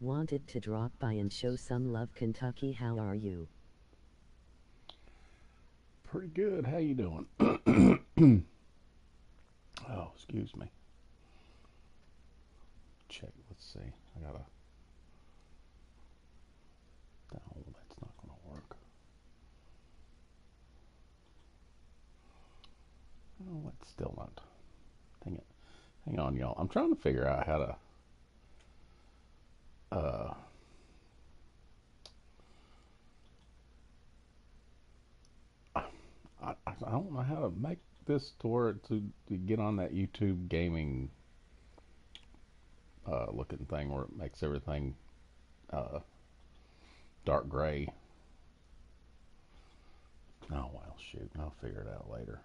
Wanted to drop by and show some love, Kentucky. How are you? Pretty good. How you doing? Oh, excuse me. Check. Let's see. I gotta. No, that's not gonna work. Oh, it's still not. Dang it. Hang on, y'all. I'm trying to figure out how to. I don't know how to make this to where to get on that YouTube gaming looking thing where it makes everything dark gray. Oh well, shoot, I'll figure it out later.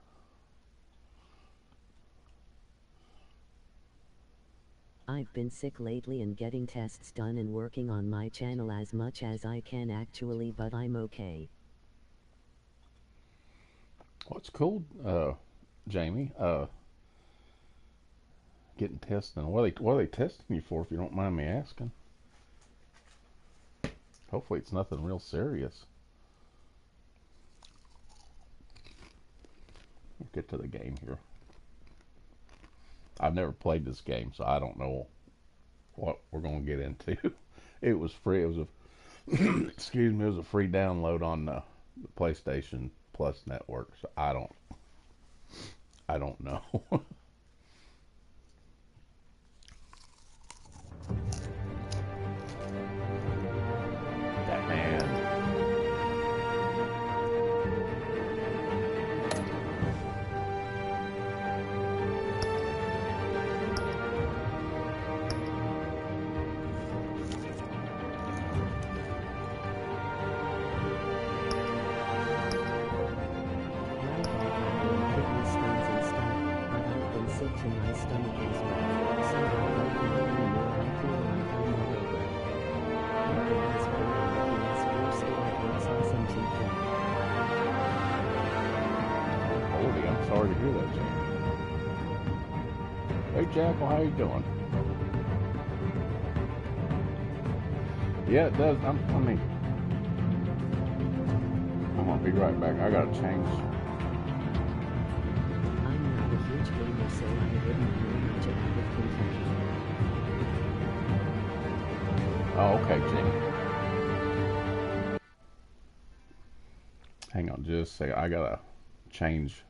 I've been sick lately and getting tests done and working on my channel as much as I can actually, but I'm okay. What's cool, Jamie? Getting tested. What are they testing you for, if you don't mind me asking? Hopefully it's nothing real serious. Let's get to the game here. I've never played this game, so I don't know what we're going to get into. It was free. It was a excuse me. It was a free download on the PlayStation Plus network. So I don't know. Batman. To my stomach as well, so I don't know anymore. I feel like I'm all over. Everything is boring. PS4 store looks awesome to play. Holy, I'm sorry to hear that, Jack. Hey, Jackal, how you doing? Yeah, it does. I mean, I'm gonna be right back. I gotta change. Huge gamer, so I wouldn't know much about it. Kentucky. Oh, okay, Jimmy. Hang on just a second. I gotta change.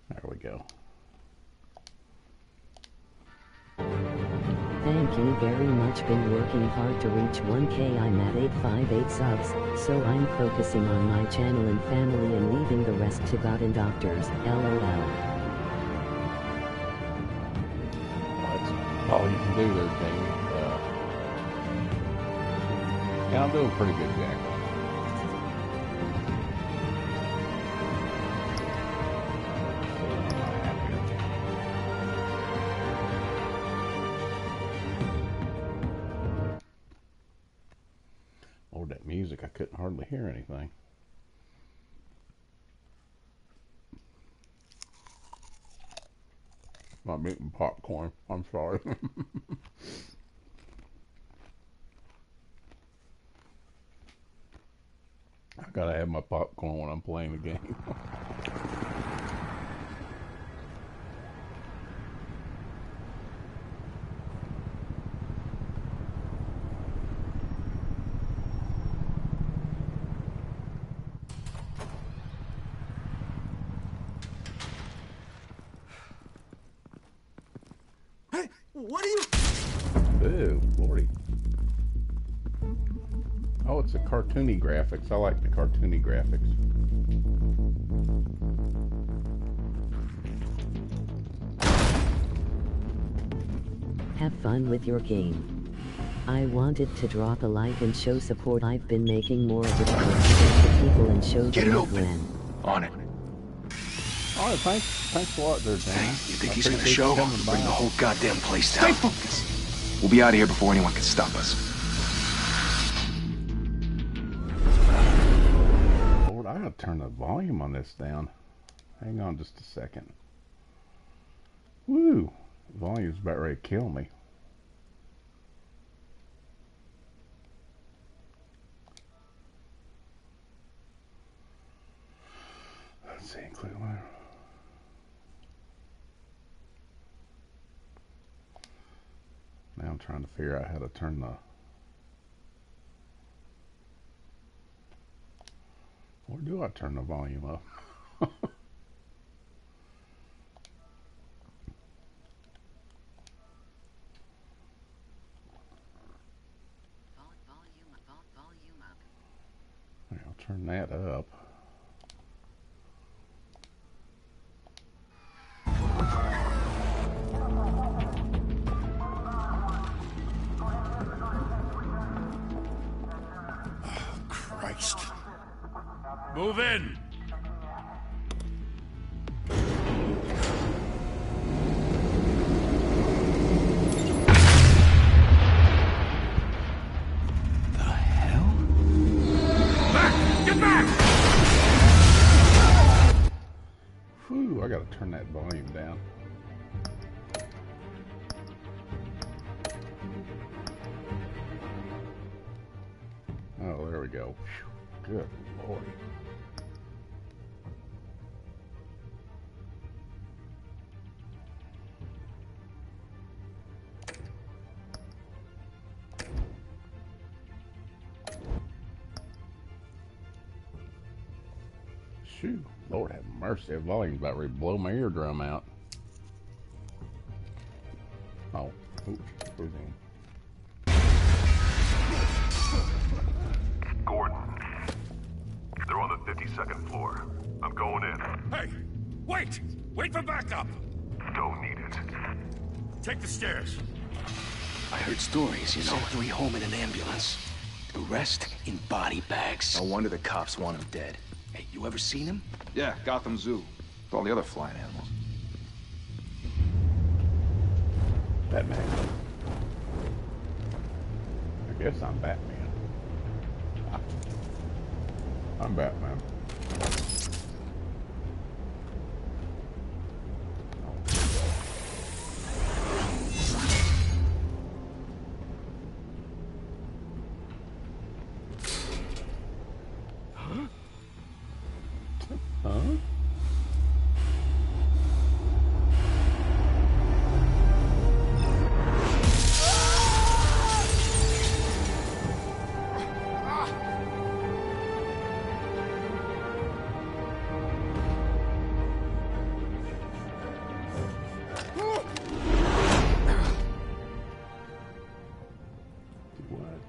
There we go. Thank you very much. Been working hard to reach 1K. I'm at 858 subs, so I'm focusing on my channel and family and leaving the rest to God and doctors. LOL. That's all you can do there, Jamie. Yeah, I'm doing pretty good, Jack. Oh, that music, I couldn't hardly hear anything. I'm eating popcorn. I'm sorry. I gotta have my popcorn when I'm playing the game. Hey, what are you? Ooh, Lordy. Oh, it's a cartoony graphics. I like the cartoony graphics. Have fun with your game. I wanted to drop a like and show support. I've been making more of it to people and show them when. On it. All right, thanks a lot there, Danny. Hey, you think I he's gonna appreciate show? you coming Bring by. the whole goddamn place down. Stay focused. We'll be out of here before anyone can stop us. Lord, I gotta turn the volume on this down. Hang on just a second. Woo! The volume's about ready to kill me. Let's see, include one. Now I'm trying to figure out how to turn the... Where do I turn the volume up? Volume up. I'll turn that up. Christ. Move in! The hell? Back! Get back! Whew, I gotta turn that volume down. Oh, there we go. Whew, good Lord. Shoot, Lord have mercy. That volume's about ready to blow my eardrum out. Oh, oops, who's in? Gordon. They're on the 52nd floor. I'm going in. Hey! Wait! Wait for backup! Don't need it. Take the stairs. I heard stories, you know. 3 home in an ambulance. The rest in body bags. No wonder the cops want him dead. Hey, you ever seen him? Yeah, Gotham Zoo. With all the other flying animals. Batman. I guess I'm Batman. I'm Batman. Huh?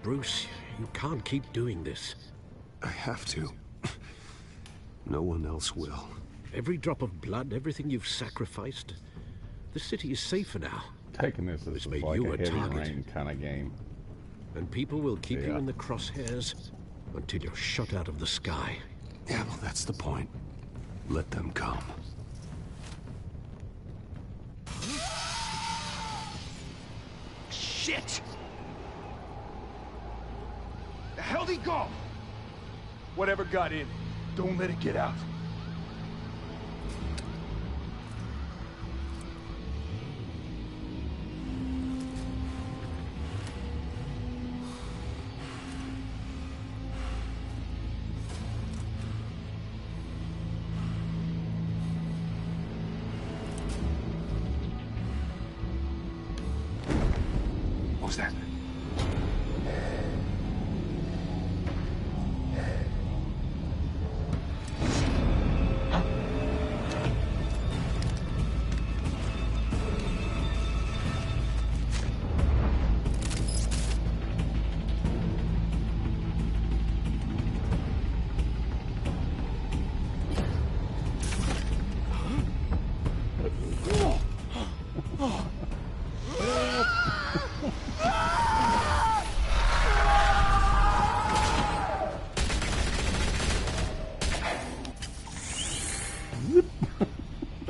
Bruce, you can't keep doing this. I have to. No one else will. Every drop of blood, everything you've sacrificed. The city is safer now, Taking this It's as made like you a a heavy target. rain kind of game. and people will keep you Yeah. in the crosshairs until you're shot out of the sky. Yeah, well, that's the point. Let them come. Shit! The hell'd he go? Whatever got in, don't let it get out. What was that?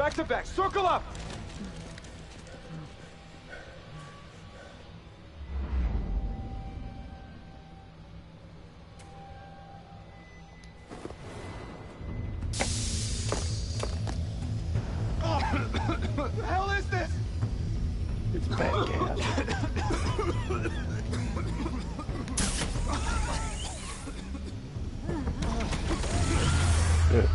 Back to back. Circle up. What the hell is this? It's bad gas. Good.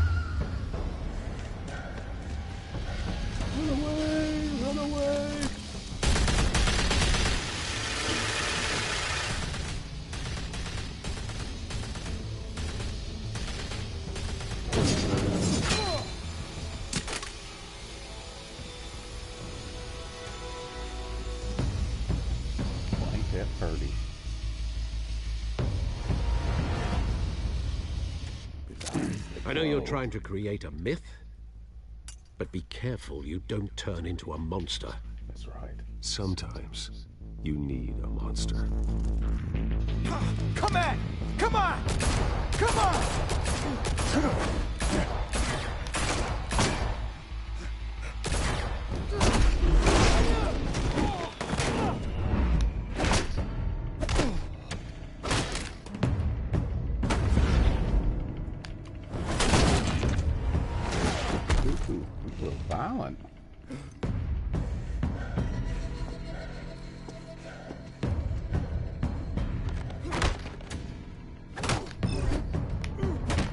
Run away! Run away! Ain't that pretty? I know you're trying to create a myth, but be careful you don't turn into a monster. That's right. Sometimes you need a monster. Come on! Come on! Come on! Ooh, a little violent.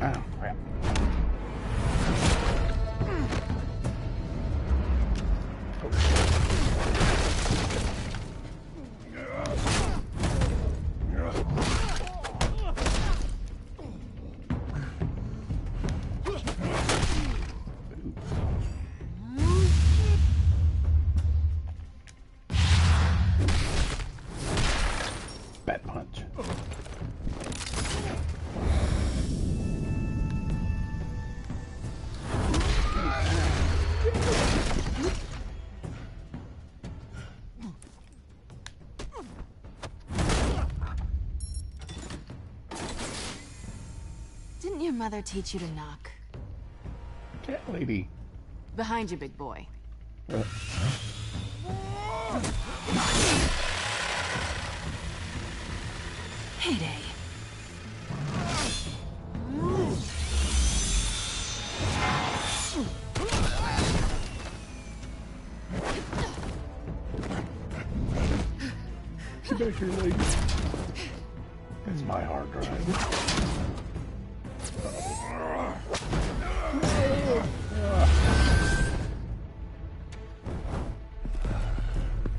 Oh, crap. Bat punch. Didn't your mother teach you to knock? Cat lady. Behind you, big boy. Heyday. Get back here, lady. That's my hard drive.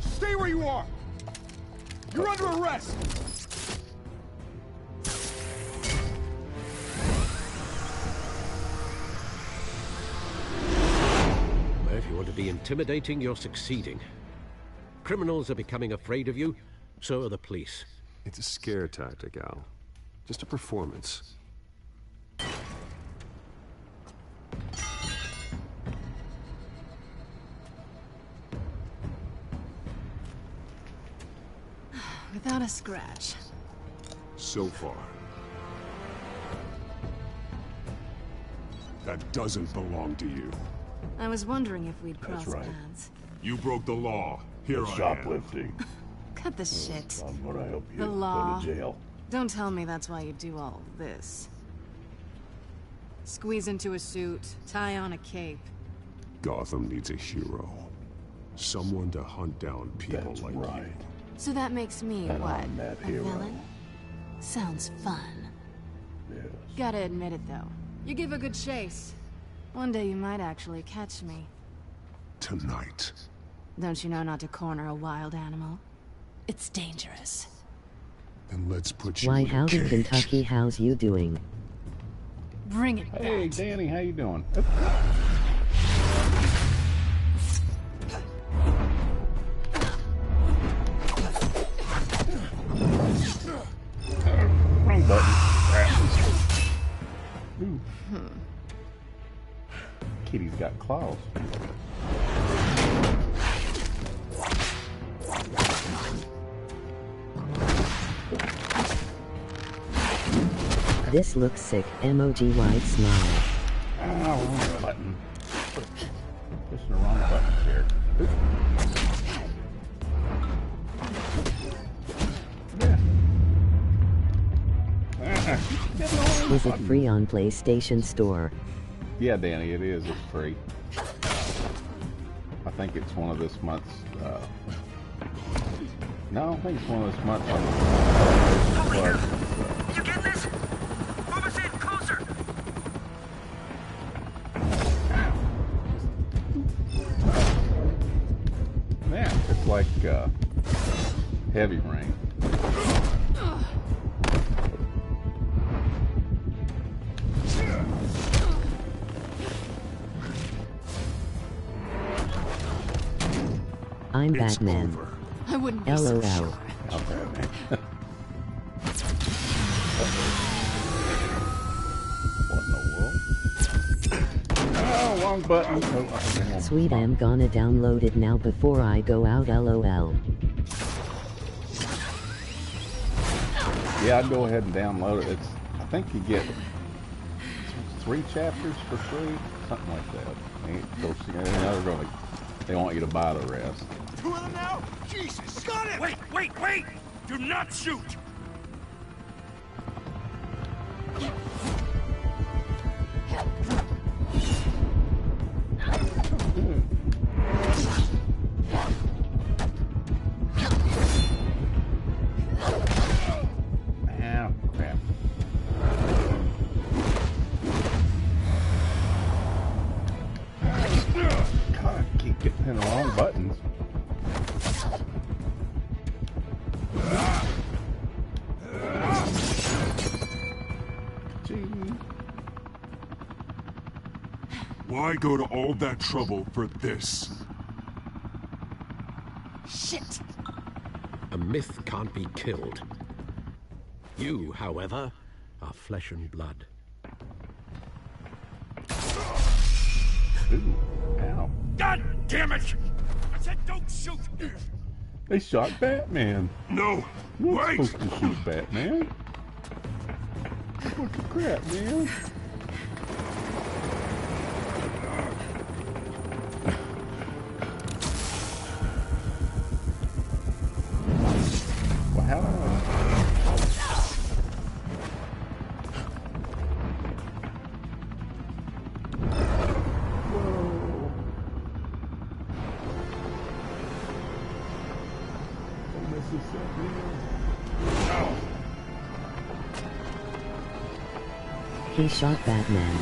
Stay where you are! You're under arrest! If you want to be intimidating, you're succeeding. Criminals are becoming afraid of you, so are the police. It's a scare tactic, Al. Just a performance. Without a scratch. So far. That doesn't belong to you. I was wondering if we'd cross right. paths. You broke the law. Here I am. Shoplifting. Cut the shit. I'm gonna help you The law. go to jail. Don't tell me that's why you do all this. Squeeze into a suit, tie on a cape. Gotham needs a hero. Someone to hunt down people That's like right. you. So that makes me, And what, I'm that a hero. villain? Sounds fun. Yes. Gotta admit it, though. You give a good chase. One day you might actually catch me. Tonight. Don't you know not to corner a wild animal? It's dangerous. Then let's put you Why, in a howdy cage. Kentucky, how's you doing? Bring it Hey, back. Danny, how you doing? Wrong button. Crap. Ooh. Kitty's got claws. This looks sick, emoji wide smile. Oh, wrong button. Pushing the wrong buttons here. Is it free on PlayStation Store? Yeah, Danny, it is. It's free. I think it's one of this month's. No, I don't think it's one of this month's. You get this? Move us in closer. Yeah, it's like heavy rain. I'm It's Batman. over. I wouldn't be so LOL. sure. Okay, man. What in the world? Oh, wrong button. Oh, Sweet, I'm gonna download it now before I go out, LOL. yeah, I'd go ahead and download it. I think you get 3 chapters for free, something like that. Of course, they want you to buy the rest. 2 of them now? Jesus! Got it! Wait! Do not shoot! Ah, crap. God, I keep getting in the wrong buttons. Why go to all that trouble for this? Shit! A myth can't be killed. You, however, are flesh and blood. Ooh, ow. God damn it! I said don't shoot! They shot Batman. No! You're not Wait! supposed to shoot Batman. What the crap, man? Well, how do He shot Batman.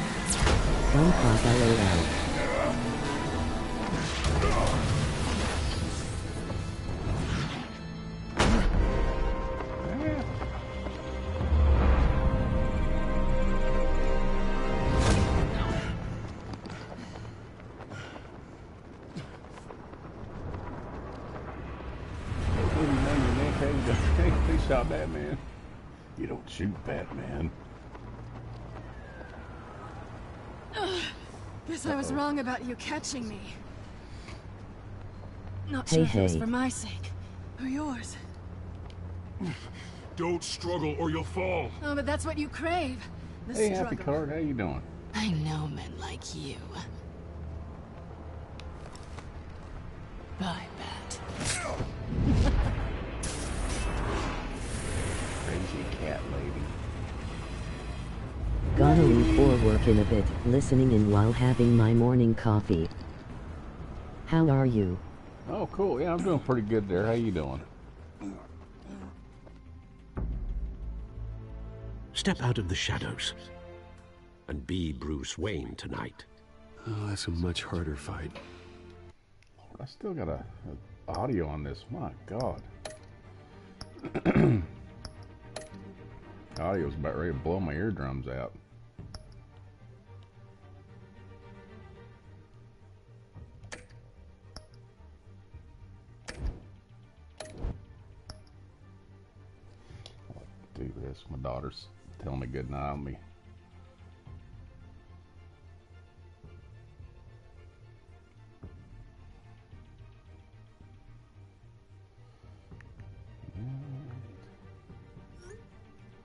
Don't pop, LOL. They shot Batman. You don't shoot Batman. Guess I was wrong about you catching me. Not Hey, sure if it was hey. for my sake or yours. Don't struggle or you'll fall. Oh, but that's what you crave. The Hey, struggle. Happy Card, how you doing? I know men like you. Bye, Bat. Crazy cat lady. Gonna leave for work in a bit, listening in while having my morning coffee. How are you? Oh, cool. Yeah, I'm doing pretty good there. How you doing? Step out of the shadows and be Bruce Wayne tonight. Oh, that's a much harder fight. I still got a audio on this. My God. Audio's about ready to blow my eardrums out. I'll do this. My daughter's telling me good night on me.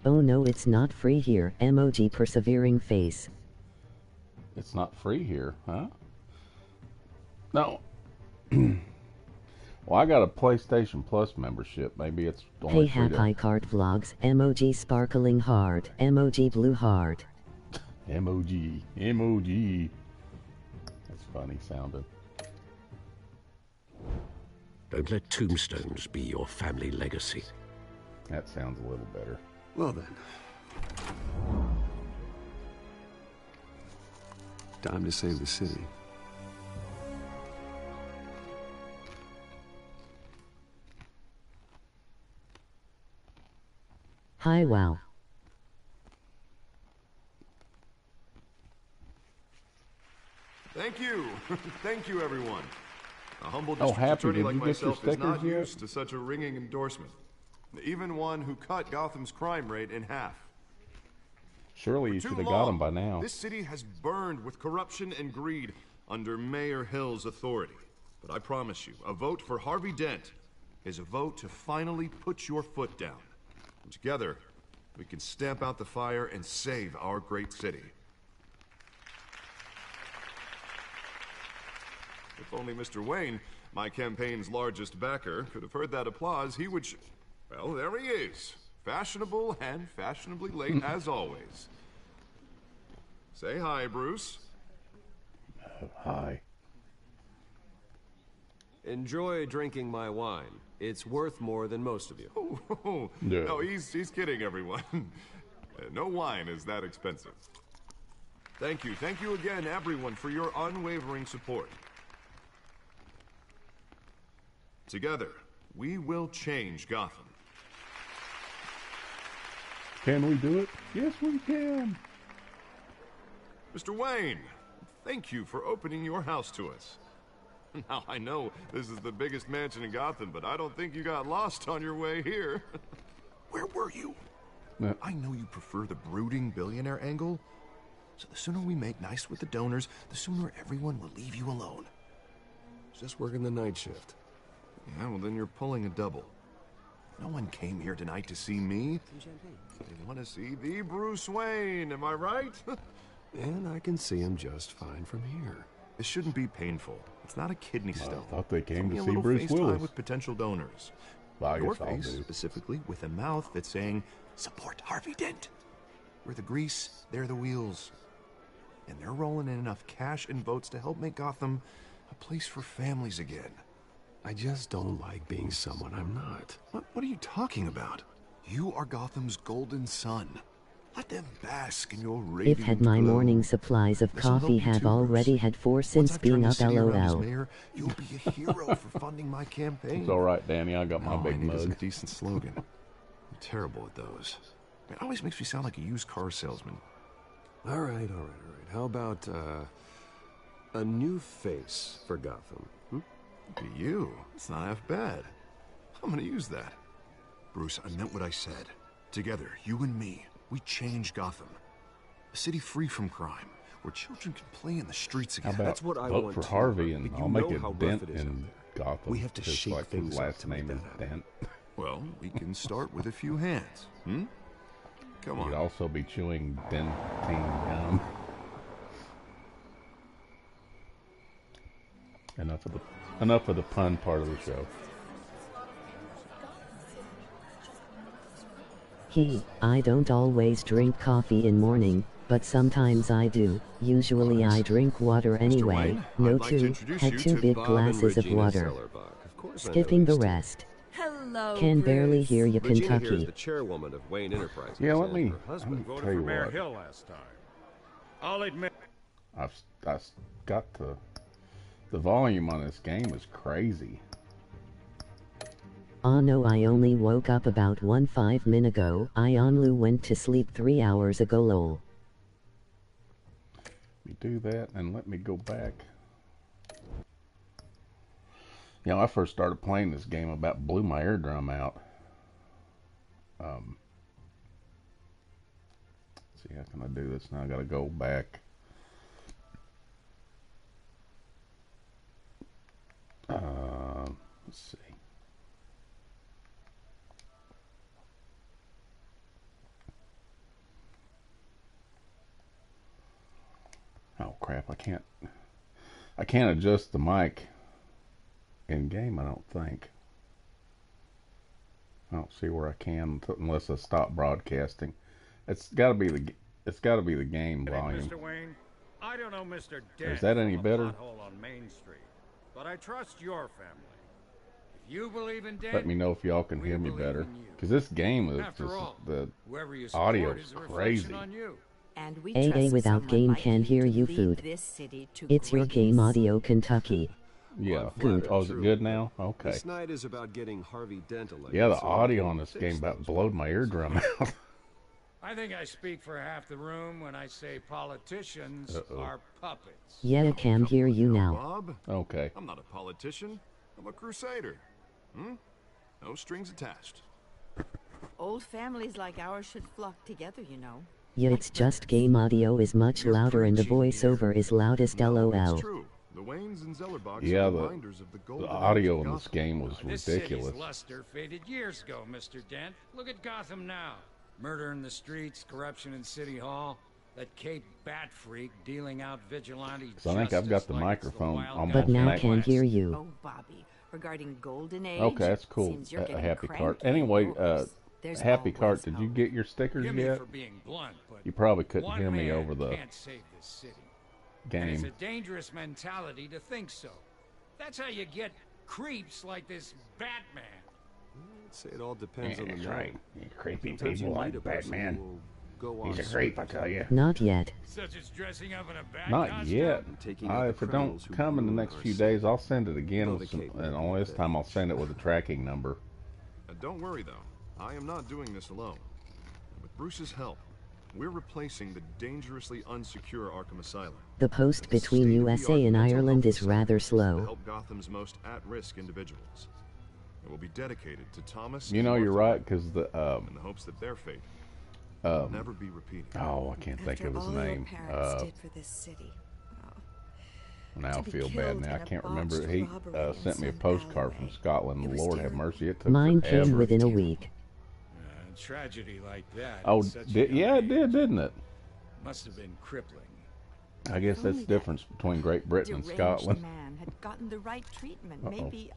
Oh no, it's not free here. Emoji persevering face. It's not free here, huh? No. Well, I got a PlayStation Plus membership. Maybe it's only Hey free to... Happy Card Vlogs, emoji sparkling heart, emoji blue heart. Emoji. That's funny sounding. Don't let tombstones be your family legacy. That sounds a little better. Well then. Time to save the city. Hi wow. Thank you. Thank you, everyone. A humble Oh, district Happy, attorney did like you get your myself is not stickers yet? used to such a ringing endorsement. Even one who cut Gotham's crime rate in half. Surely you For should too have got them long, by now. This city has burned with corruption and greed under Mayor Hill's authority. But I promise you, a vote for Harvey Dent is a vote to finally put your foot down. And together, we can stamp out the fire and save our great city. If only Mr. Wayne, my campaign's largest backer, could have heard that applause, he would well, there he is. Fashionable and fashionably late as always. Say hi, Bruce. Hi. Enjoy drinking my wine. It's worth more than most of you. Oh, Yeah. no, he's kidding, everyone. No wine is that expensive. Thank you again, everyone, for your unwavering support. Together, we will change Gotham. Can we do it? Yes, we can. Mr. Wayne, thank you for opening your house to us. Now, I know this is the biggest mansion in Gotham, but I don't think you got lost on your way here. Where were you? No. I know you prefer the brooding billionaire angle, so the sooner we make nice with the donors, the sooner everyone will leave you alone. Just working the night shift. Yeah, well, then you're pulling a double. No one came here tonight to see me. They want to see the Bruce Wayne, am I right? And I can see him just fine from here. This shouldn't be painful. It's not a kidney stone. I thought they came It's only to a see little Bruce FaceTime Willis. with potential donors. Well, I Your guess I'll face, do. specifically, with a mouth that's saying, support Harvey Dent. We're the grease, they're the wheels. And they're rolling in enough cash and votes to help make Gotham a place for families again. I just don't like being someone I'm not. What are you talking about? You are Gotham's golden sun. Let them bask in your radiant If had my glow. morning supplies of This'll help coffee you have too, already Bruce. had 4 Once since I've being turned the up city around as lol. mayor, you'll be a hero for funding my campaign. It's all right, Danny. I got my All I big need is a mug. decent slogan. I'm terrible at those. It always makes me sound like a used car salesman. All right. How about, a new face for Gotham? Be you. It's not half bad. I'm gonna use that. Bruce, I meant what I said. Together, you and me, we change Gotham. A city free from crime, where children can play in the streets How again. about That's what I vote want for too, Harvey but and you I'll make know a how rough dent it is out in there. Gotham. We have to just shake like things his up last to make name that is happen. Dent. Well, we can start with a few hands, hmm? Come You'd on. also be chewing dentine gum. Enough of the pun part of the show. I don't always drink coffee in morning, but sometimes I do. Usually I drink water anyway. Wayne, No I'd like to two, introduce had you 2 to big Bob glasses and of Regina water. Sellerbach. Of course I know Skipping the these two. rest. Hello, Can barely Bruce. hear you, Regina here is Kentucky. the chairwoman of Wayne Enterprises. Yeah, let and me. her husband I'll Voted tell for you Mayor what. Hill last time. I'll admit. I got the volume on this game is crazy. Oh no, I only woke up about 5 minutes ago. I only went to sleep 3 hours ago lol. Let me do that and let me go back. You know, I first started playing this game about blew my eardrum out. See, how can I do this now? I gotta go back. Let's see. Oh crap, I can't. I can't adjust the mic in game, I don't think. I don't see where I can unless I stop broadcasting. It's got to be the game volume. Mr. Wayne, I don't know Mr. Dent Is that any from a better? pothole on Main Street, but I trust your family. If you believe in Dent, Let me know if y'all can hear me better. Because this game is After just, all, the whoever you audio support is is a reflection crazy. on you. And we AA without game can hear you food. It's your game audio Kentucky. Yeah. Good. Oh, is it good now? Okay. This night is about getting Harvey Dent elected. Yeah, the so audio we on can this fix game about those blowed my eardrum out. I think I speak for half the room when I say politicians are puppets. Yeah, I can hear you now. Bob? Okay. I'm not a politician. I'm a crusader. No strings attached. Old families like ours should flock together, you know. Yeah, it's just game audio is much louder and the voiceover is loudest No, LOL. it's true. The Waynes and Zellerbachs Yeah, are reminders of the golden age audio of in this Gotham. game was This ridiculous. city's luster faded years ago, Mr. Dent. Look at Gotham now. Murder in the streets, corruption in City Hall, that Cape Bat freak dealing out vigilante So I think I've got the like it's microphone wild almost guy But now West. can hear you. Oh, Bobby, regarding Golden Age. Okay, that's cool. Seems you're A getting happy cart. cranky. Anyway, There's Happy always Cart, did you hope. get your stickers Forgive me yet? for being blunt, but You probably couldn't one hear me man over the can't save this city. And it's game. a dangerous mentality to think so. That's how you get creeps like this Batman. I'd say it all depends on the That's night. right. You creepy Sometimes you people meet like a person Batman. who will go He's on a creep, I tell you. Not yet. Such as dressing up in a bat Not costume? yet. taking out the If it criminals don't who come in the ruin next our few city. days, I'll send it again, Though with the some, cape and may only be this thick. time I'll send it with a tracking number. Don't worry, though. I am not doing this alone. With Bruce's help, we're replacing the dangerously unsecure Arkham Asylum. The post with a between USA state-of-the-art and mental Ireland health is rather facility to slow. help Gotham's most at-risk individuals. It will be dedicated to Thomas. You and know, you're Martha right, Wayne, because the in the hopes that their fate will never be repeated. oh, I can't think After of his all name. your parents did for this city. Now I be feel bad killed now. I in a can't remember. botched He robbery in sent me a some postcard from alleyway. Scotland. It was Lord have terrible. mercy, it took Mine forever. came within a week. Tragedy like that. Oh, at such a young yeah, it age did, didn't it? Must have been crippling. I guess that's the difference between Great Britain and Deranged Scotland. man had gotten the right treatment. Uh-oh. Maybe.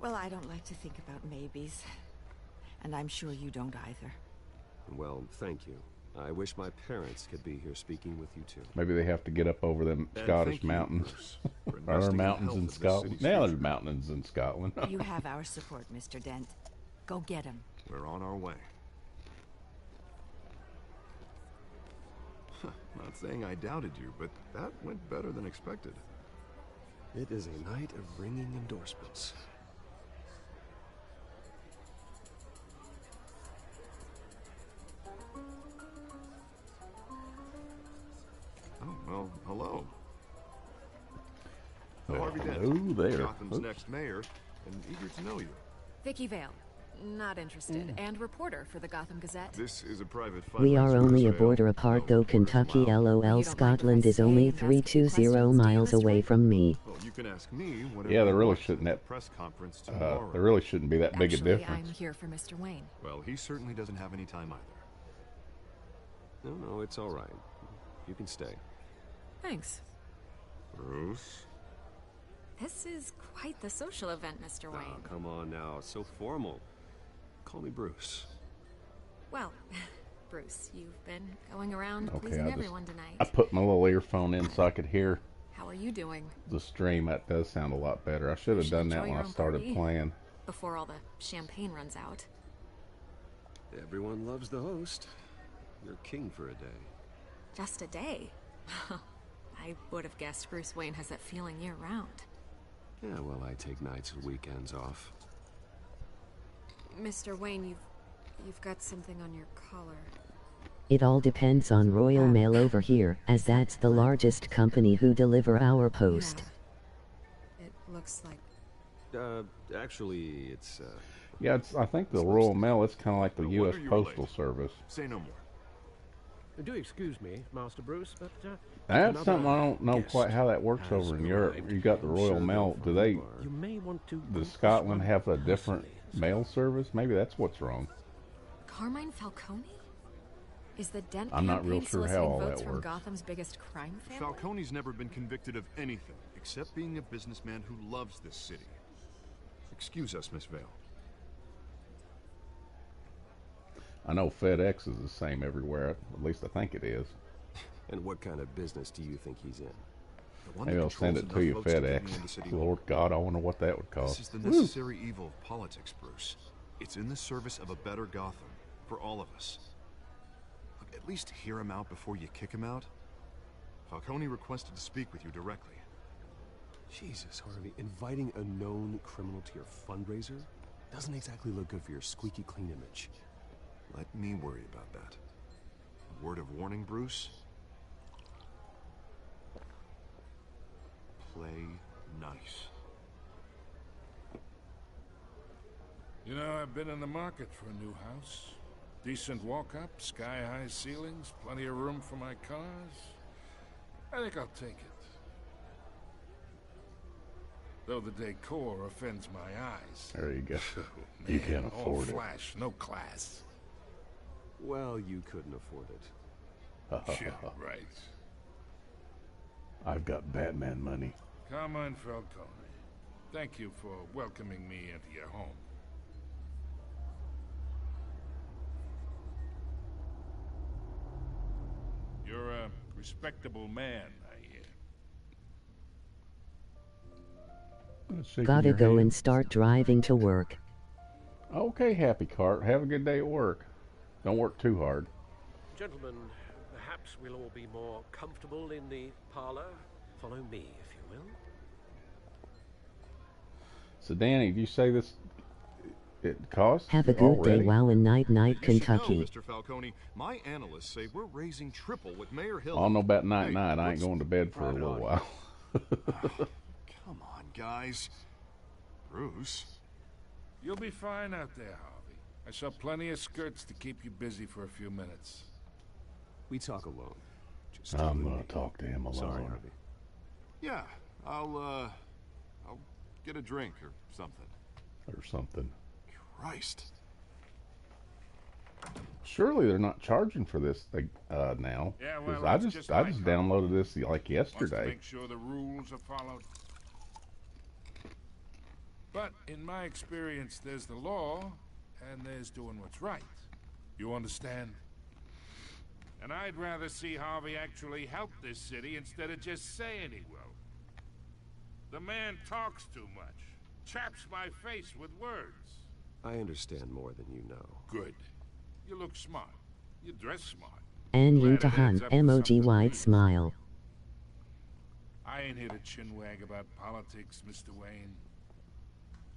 Well, I don't like to think about maybes, and I'm sure you don't either. Well, thank you. I wish my parents could be here speaking with you too. Maybe they have to get up over them And Scottish thank you, mountains. Bruce, for Are there investing in the mountains health in of this Scotland? city's Yeah, there's future. mountains in Scotland. You have our support, Mr. Dent. Go get him. We're on our way. Not saying I doubted you, but that went better than expected. It is a night of ringing endorsements. Oh, well, hello. Well, Harvey Dent, hello there. Gotham's Oops. next mayor, and eager to know you. Vicky Vale. Not interested. And reporter for the Gotham Gazette. This is a private We are fundraiser, only a Vale. border apart though. Kentucky LOL. Scotland is only 320 miles away from me. Well, you can ask me whatever Yeah, there you really want shouldn't at the that. press conference tomorrow. There really shouldn't be that big a Actually, I'm difference. here for Mr. Wayne. Well, he certainly doesn't have any time either. No, it's all right. You can stay. Thanks. Bruce? This is quite the social event, Mr. Wayne. Oh, come on now. It's so formal. Call me Bruce. Well, Bruce, you've been going around Okay, pleasing I everyone tonight. I put my little earphone in so I could hear How are you doing? the stream. That does sound a lot better. I should have should done that enjoy when your I own started party. playing. Before all the champagne runs out. Everyone loves the host. You're king for a day. Just a day. I would have guessed Bruce Wayne has that feeling year-round. Yeah, well, I take nights and weekends off. Mr. Wayne, you've got something on your collar. It all depends on Royal Mail over here, as that's the largest company who deliver our post. It looks like... Actually, it's, Yeah, I think the Royal Mail, it's kind of like the No U.S. wonder you were Postal late. Service. Say no more. Do excuse me, Master Bruce, but That's another something I don't know guest quite how that works has over in Europe. arrived. You got the I'm Royal sure Mail. they'll Do they? find a bar. you may want to... Does Scotland have a different mail service? Maybe that's what's wrong. Carmine Falcone? Is the Dent I'm not real campaign sure how soliciting all votes that from works. Gotham's biggest crime family? Falcone's never been convicted of anything except being a businessman who loves this city. Excuse us, Miss Vale. I know FedEx is the same everywhere. At least I think it is. And what kind of business do you think he's in? Maybe I'll send it to you, FedEx. Lord God, I wonder what that would cost. This is the necessary evil of politics, Bruce. It's in the service of a better Gotham, for all of us. Look, at least hear him out before you kick him out. Falcone requested to speak with you directly. Jesus, Harvey, inviting a known criminal to your fundraiser doesn't exactly look good for your squeaky clean image. Let me worry about that. Word of warning, Bruce? Play nice. You know, I've been in the market for a new house. Decent walk-up, sky-high ceilings, plenty of room for my cars. I think I'll take it. Though the decor offends my eyes. There you go. Oh, You can't afford all flash, no class. Well, you couldn't afford it. Yeah, right. I've got Batman money. Carmine Falcone, thank you for welcoming me into your home. You're a respectable man, I hear. Gotta go and start driving to work. Okay, Happy Cart. Have a good day at work. Don't work too hard. Gentlemen, perhaps we'll all be more comfortable in the parlor. Follow me, if you will. So, Danny, do you say this it costs? Have a good day already? while in Night, You should Kentucky. know, Mr. Falcone, my analysts say we're raising triple with Mayor Hill. I don't know about night. Hey, I ain't going to bed for a little while. Come on, guys. Bruce. You'll be fine out there, Harvey. I saw plenty of skirts to keep you busy for a few minutes. We talk alone. Just I'm going to talk to him alone. Sorry, Harvey. Yeah, I'll get a drink or something. Or something. Christ. Surely they're not charging for this thing now. Yeah, 'Cause well, I that's just my downloaded this like Wants to yesterday. make sure the rules are followed. But in my experience, there's the law, and there's doing what's right. You understand? And I'd rather see Harvey actually help this city instead of just saying he will. The man talks too much. Chaps my face with words. I understand more than you know. Good. You look smart. You dress smart. And you Glad to it hunt adds up to emoji something. wide smile. I ain't here to chinwag about politics, Mr. Wayne.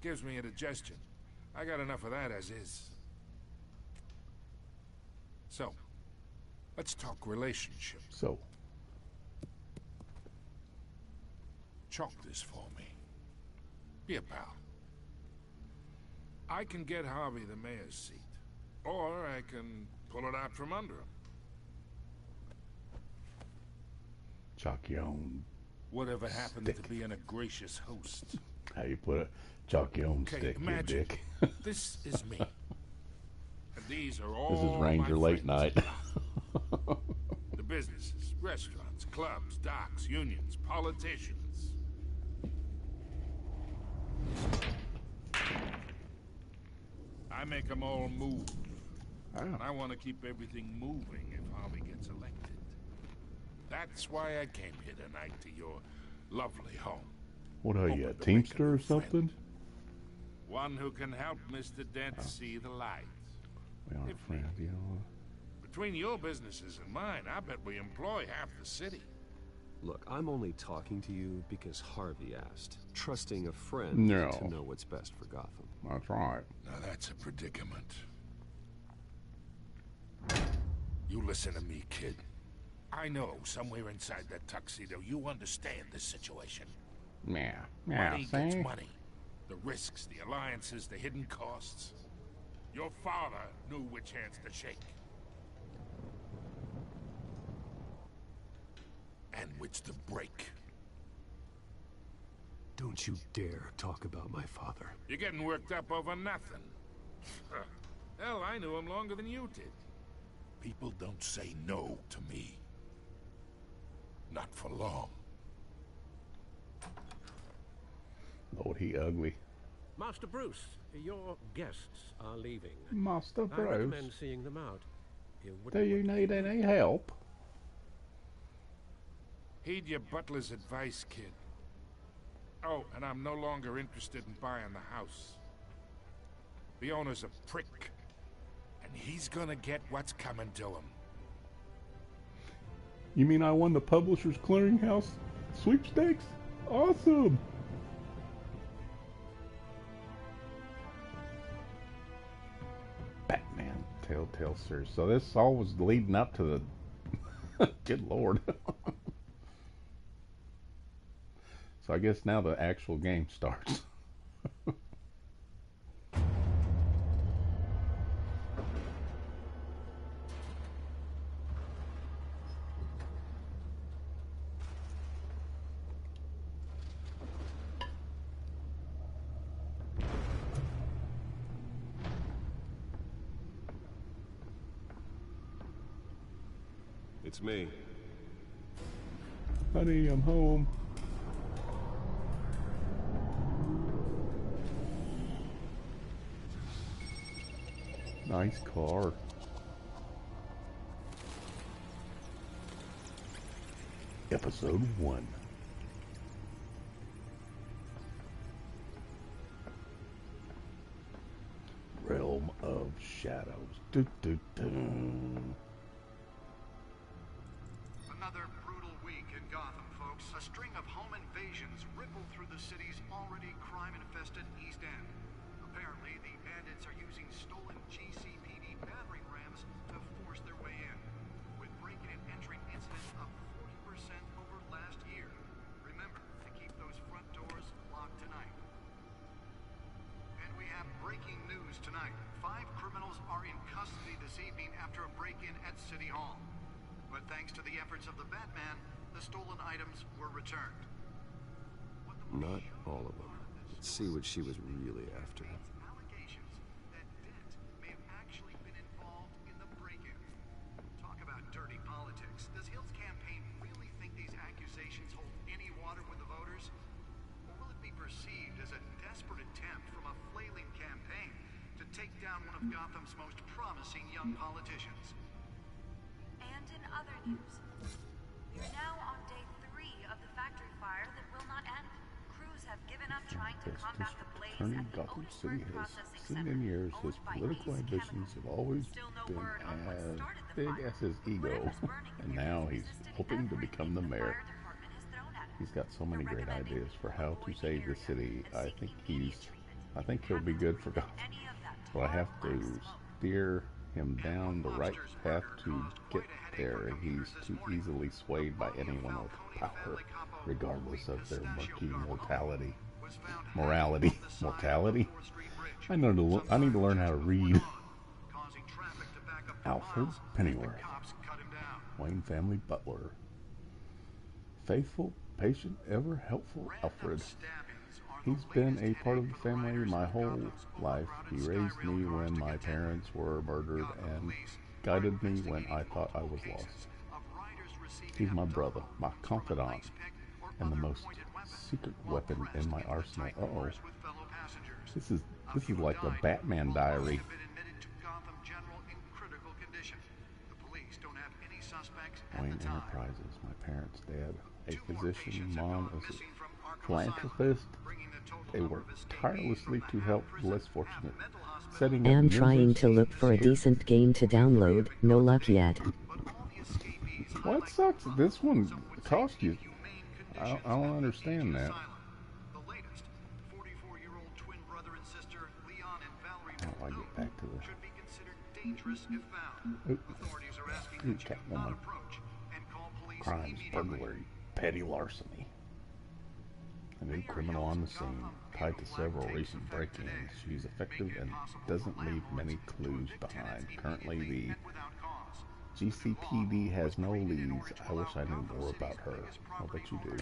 Gives me indigestion. I got enough of that as is. So, let's talk relationships. So, Chalk this for me. Be a pal. I can get Harvey the mayor's seat, or I can pull it out from under him. chalk your own. Whatever happened stick. to being a gracious host? How you put it? Chalk your own Okay, stick, you imagine. dick. This is me. And these are all This is Ranger my Late friends. Night. The businesses, restaurants, clubs, docks, unions, politicians. I make them all move. And I want to keep everything moving if Harvey gets elected. That's why I came here tonight to your lovely home. What are you, a Hoping to make a teamster new or something? One who can help Mr. Dent see the light. We aren't friends, you know. Between your businesses and mine, I bet we employ half the city. Look, I'm only talking to you because Harvey asked, trusting a friend No. to know what's best for Gotham. That's right. Now that's a predicament. You listen to me, kid. I know somewhere inside that tuxedo you understand this situation. Yeah. Money gets see? money. The risks, the alliances, the hidden costs. Your father knew which hands to shake. And which to break. Don't you dare talk about my father. You're getting worked up over nothing. Hell, I knew him longer than you did. People don't say no to me. Not for long. Lord, he ugly. Master Bruce, your guests are leaving. Master I Bruce, recommend seeing them out. do you need any help? Heed your butler's advice, kid. Oh, and I'm no longer interested in buying the house. The owner's a prick, and he's gonna get what's coming to him. You mean I won the Publishers Clearinghouse sweepstakes? Awesome! Batman Telltale series. So this all was leading up to the... Good Lord. So I guess now the actual game starts. It's me. Honey, I'm home. Nice car. Episode 1. Realm of Shadows. Another brutal week in Gotham, folks. A string of home invasions rippled through the city's already crime-infested East End. Apparently, the bandits are using stolen GCPD battering rams to force their way in, with break-in and entry incidents up 40% over last year. Remember to keep those front doors locked tonight. And we have breaking news tonight. 5 criminals are in custody this evening after a break-in at City Hall. But thanks to the efforts of the Batman, the stolen items were returned. Not all of them. Let's see what she was really after. Allegations that Dent may have actually been involved in the break-in. Talk about dirty politics. Does Hill's campaign really think these accusations hold any water with the voters? Or will it be perceived as a desperate attempt from a flailing campaign to take down one of Gotham's most promising young politicians? And in other news, we're now on day 3 of the factory fire that will not end. Crews have given up trying to combat the blaze Attorney at the Gotham City Otisburg has Processing seen Center, in years his owned by political Ace ambitions Chemical. have always Still no been word on what as started the big fire. as his ego, Whatever's burning and here now has he's resisted hoping to everything become the the mayor. fire department has thrown at it. He's got so many We're great recommending ideas for how to avoid save the area city. and I seek think immediate treatment. I think he'll be good for Gotham. Any of that But I have tar to black smoke. steer him down the right path to get there. He's too easily swayed by anyone with power, regardless of their murky mortality. Morality. I need to learn how to read. Alfred Pennyworth, Wayne family butler. Faithful, patient, ever helpful Alfred. He's been a part of the family my whole life. He raised me when my parents were murdered and guided me when I thought I was lost. He's my brother, my confidant, and the most secret weapon in my arsenal. Uh-oh. This is like the Batman diary. Wayne Enterprises, my parents' dad, a physician, mom is a philanthropist. They work tirelessly to help the less fortunate. Setting up Am trying to look for a decent game to download, no luck yet. What sucks? This one cost you. I don't understand that. How do I get back to the... Ooh, Catwoman. Crimes, burglary, petty larceny. A new criminal on the scene, tied to several recent break-ins. She's effective and doesn't leave many clues behind. Currently, the GCPD has no leads. I wish I knew more about her. I'll bet you do.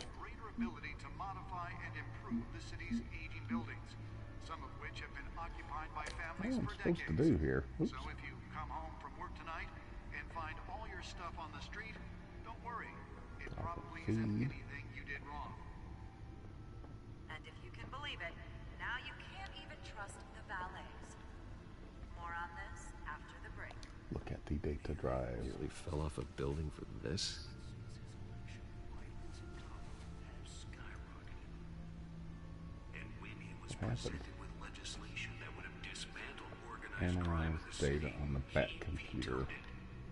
What am I supposed to do here? Oops. stuff on the street, don't worry. It Gotham probably Feed. isn't anything you did wrong. And if you can believe it, now you can't even trust the valets. More on this after the break. Look at the data drive. Really fell off a building for this? What happened? Analyze data on the back computer.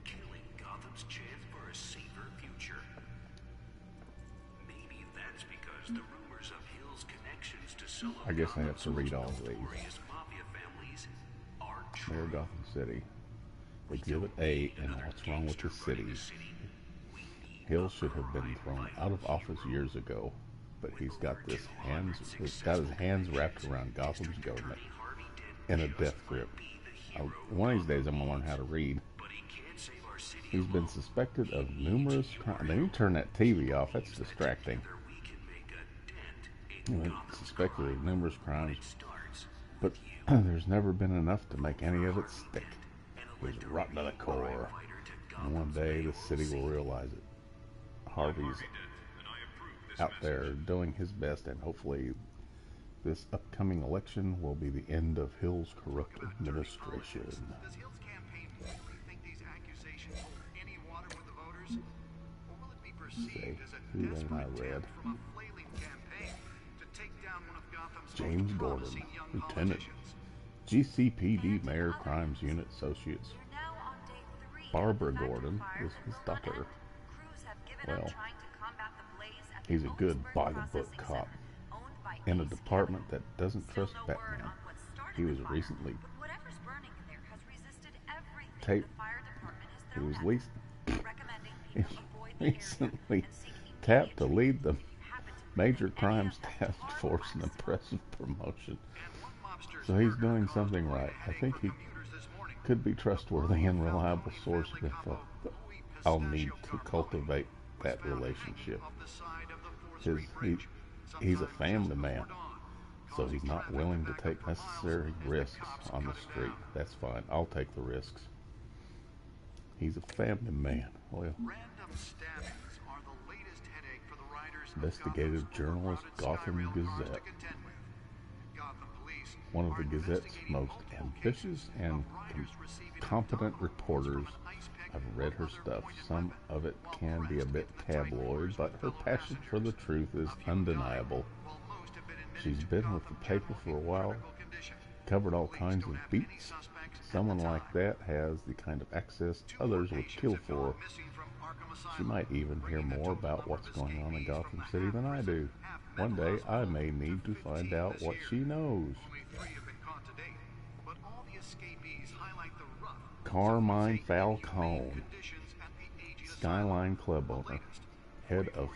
Killing Gotham's chance for a safer future. Maybe that's because the rumors of Hill's connections to some of I guess I have to read all of these. notorious mafia families are Mayor of Gotham City. Exhibit A and what's wrong with the city. Hill should have been thrown out of office years ago, but he's got his hands wrapped around Gotham's government in a death grip. One of these days I'm gonna learn how to read. He's been suspected of numerous crimes. Now you turn that TV off, that's distracting. Suspected of numerous crimes, but there's never been enough to make any of it stick. He's rotten to the core. And one day the city will realize it. Harvey's out there doing his best, and hopefully this upcoming election will be the end of Hill's corrupt administration. Does Hill's campaign really think these accusations hold any water with the voters? Or will it be perceived as a desperate attempt from a flailing campaign to take down one of Gotham's James most Gordon, promising young Lieutenant, politicians? GCPD Mayor Crimes Unit Associates. Barbara Gordon is his daughter. Well, he's a good by-the-book cop in a department that doesn't trust Batman. He was recently recently tapped to lead the Major Crimes Task Force, an impressive promotion. So he's doing something right. I think he could be trustworthy and reliable source of info. I'll need to cultivate that relationship. He's a family man, so he's not willing to take necessary risks on the street. That's fine. I'll take the risks. He's a family man. Well, investigative journalist, Gotham Gazette. One of the Gazette's most ambitious and competent reporters. I've read her stuff. Some of it can be a bit tabloid, but her passion for the truth is undeniable. She's been with the paper for a while, covered all kinds of beats. Someone like that has the kind of access others would kill for. She might even hear more about what's going on in Gotham City than I do. One day I may need to find out what she knows. Carmine Falcone, Skyline Club owner, head of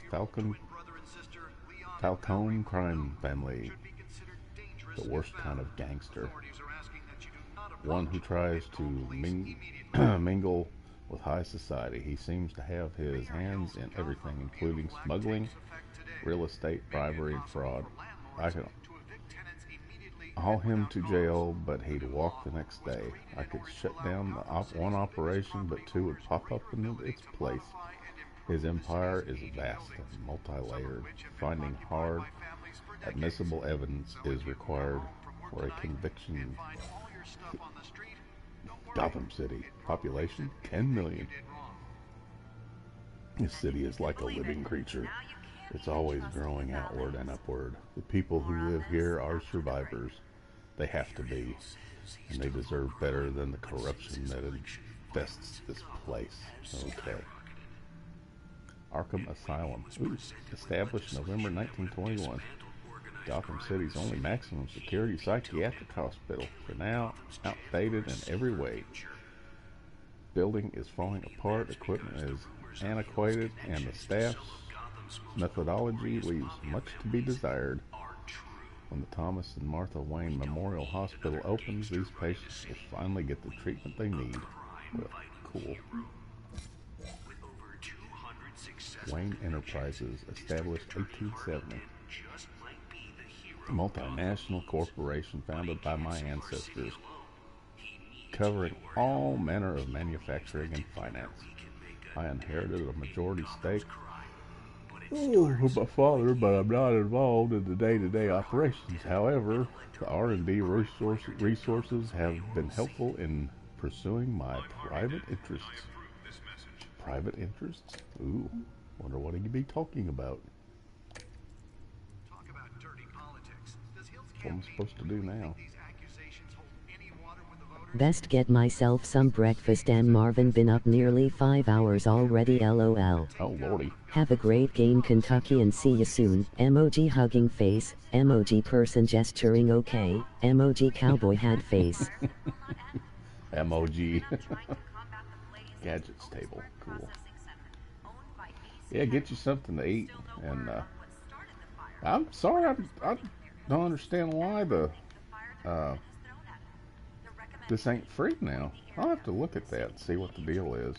Falcone crime family, the worst kind of gangster, one who tries to mingle with high society. He seems to have his hands in everything, including smuggling, real estate, bribery, and fraud. I could haul him to jail, but he'd walk the next day. I could shut down one operation, but two would pop up in its place. His empire is vast and multi-layered. Finding hard, admissible evidence is required for a conviction. Gotham City, population 10 million. This city is like a living creature. It's always growing outward and upward. The people who live here are survivors. They have to be, and they deserve better than the corruption that infests this place. Okay. Arkham Asylum. Ooh, established November 1921. Gotham City's only maximum security psychiatric hospital. For now, outdated in every way. Building is falling apart, equipment is antiquated, and the staff's methodology leaves much to be desired. When the Thomas and Martha Wayne Memorial Hospital opens, these patients will finally get the treatment they need. Well, cool. Wayne Enterprises, established 1870. A multinational corporation founded by my ancestors, covering all manner of manufacturing and finance. I inherited a majority stake from my father, but I'm not involved in the day-to-day operations. However, the R&D resources have been helpful in pursuing my private interests. Private interests? Ooh, wonder what he'd be talking about. What am I supposed to do now? Best get myself some breakfast, and Marvin been up nearly 5 hours already, lol. Oh lordy. Have a great game, Kentucky, and see you soon. Emoji hugging face, emoji person gesturing okay, emoji cowboy hat face. Emoji. Gadgets table, cool. Yeah, get you something to eat, and I'm sorry, I don't understand why the this ain't free now. I'll have to look at that and see what the deal is.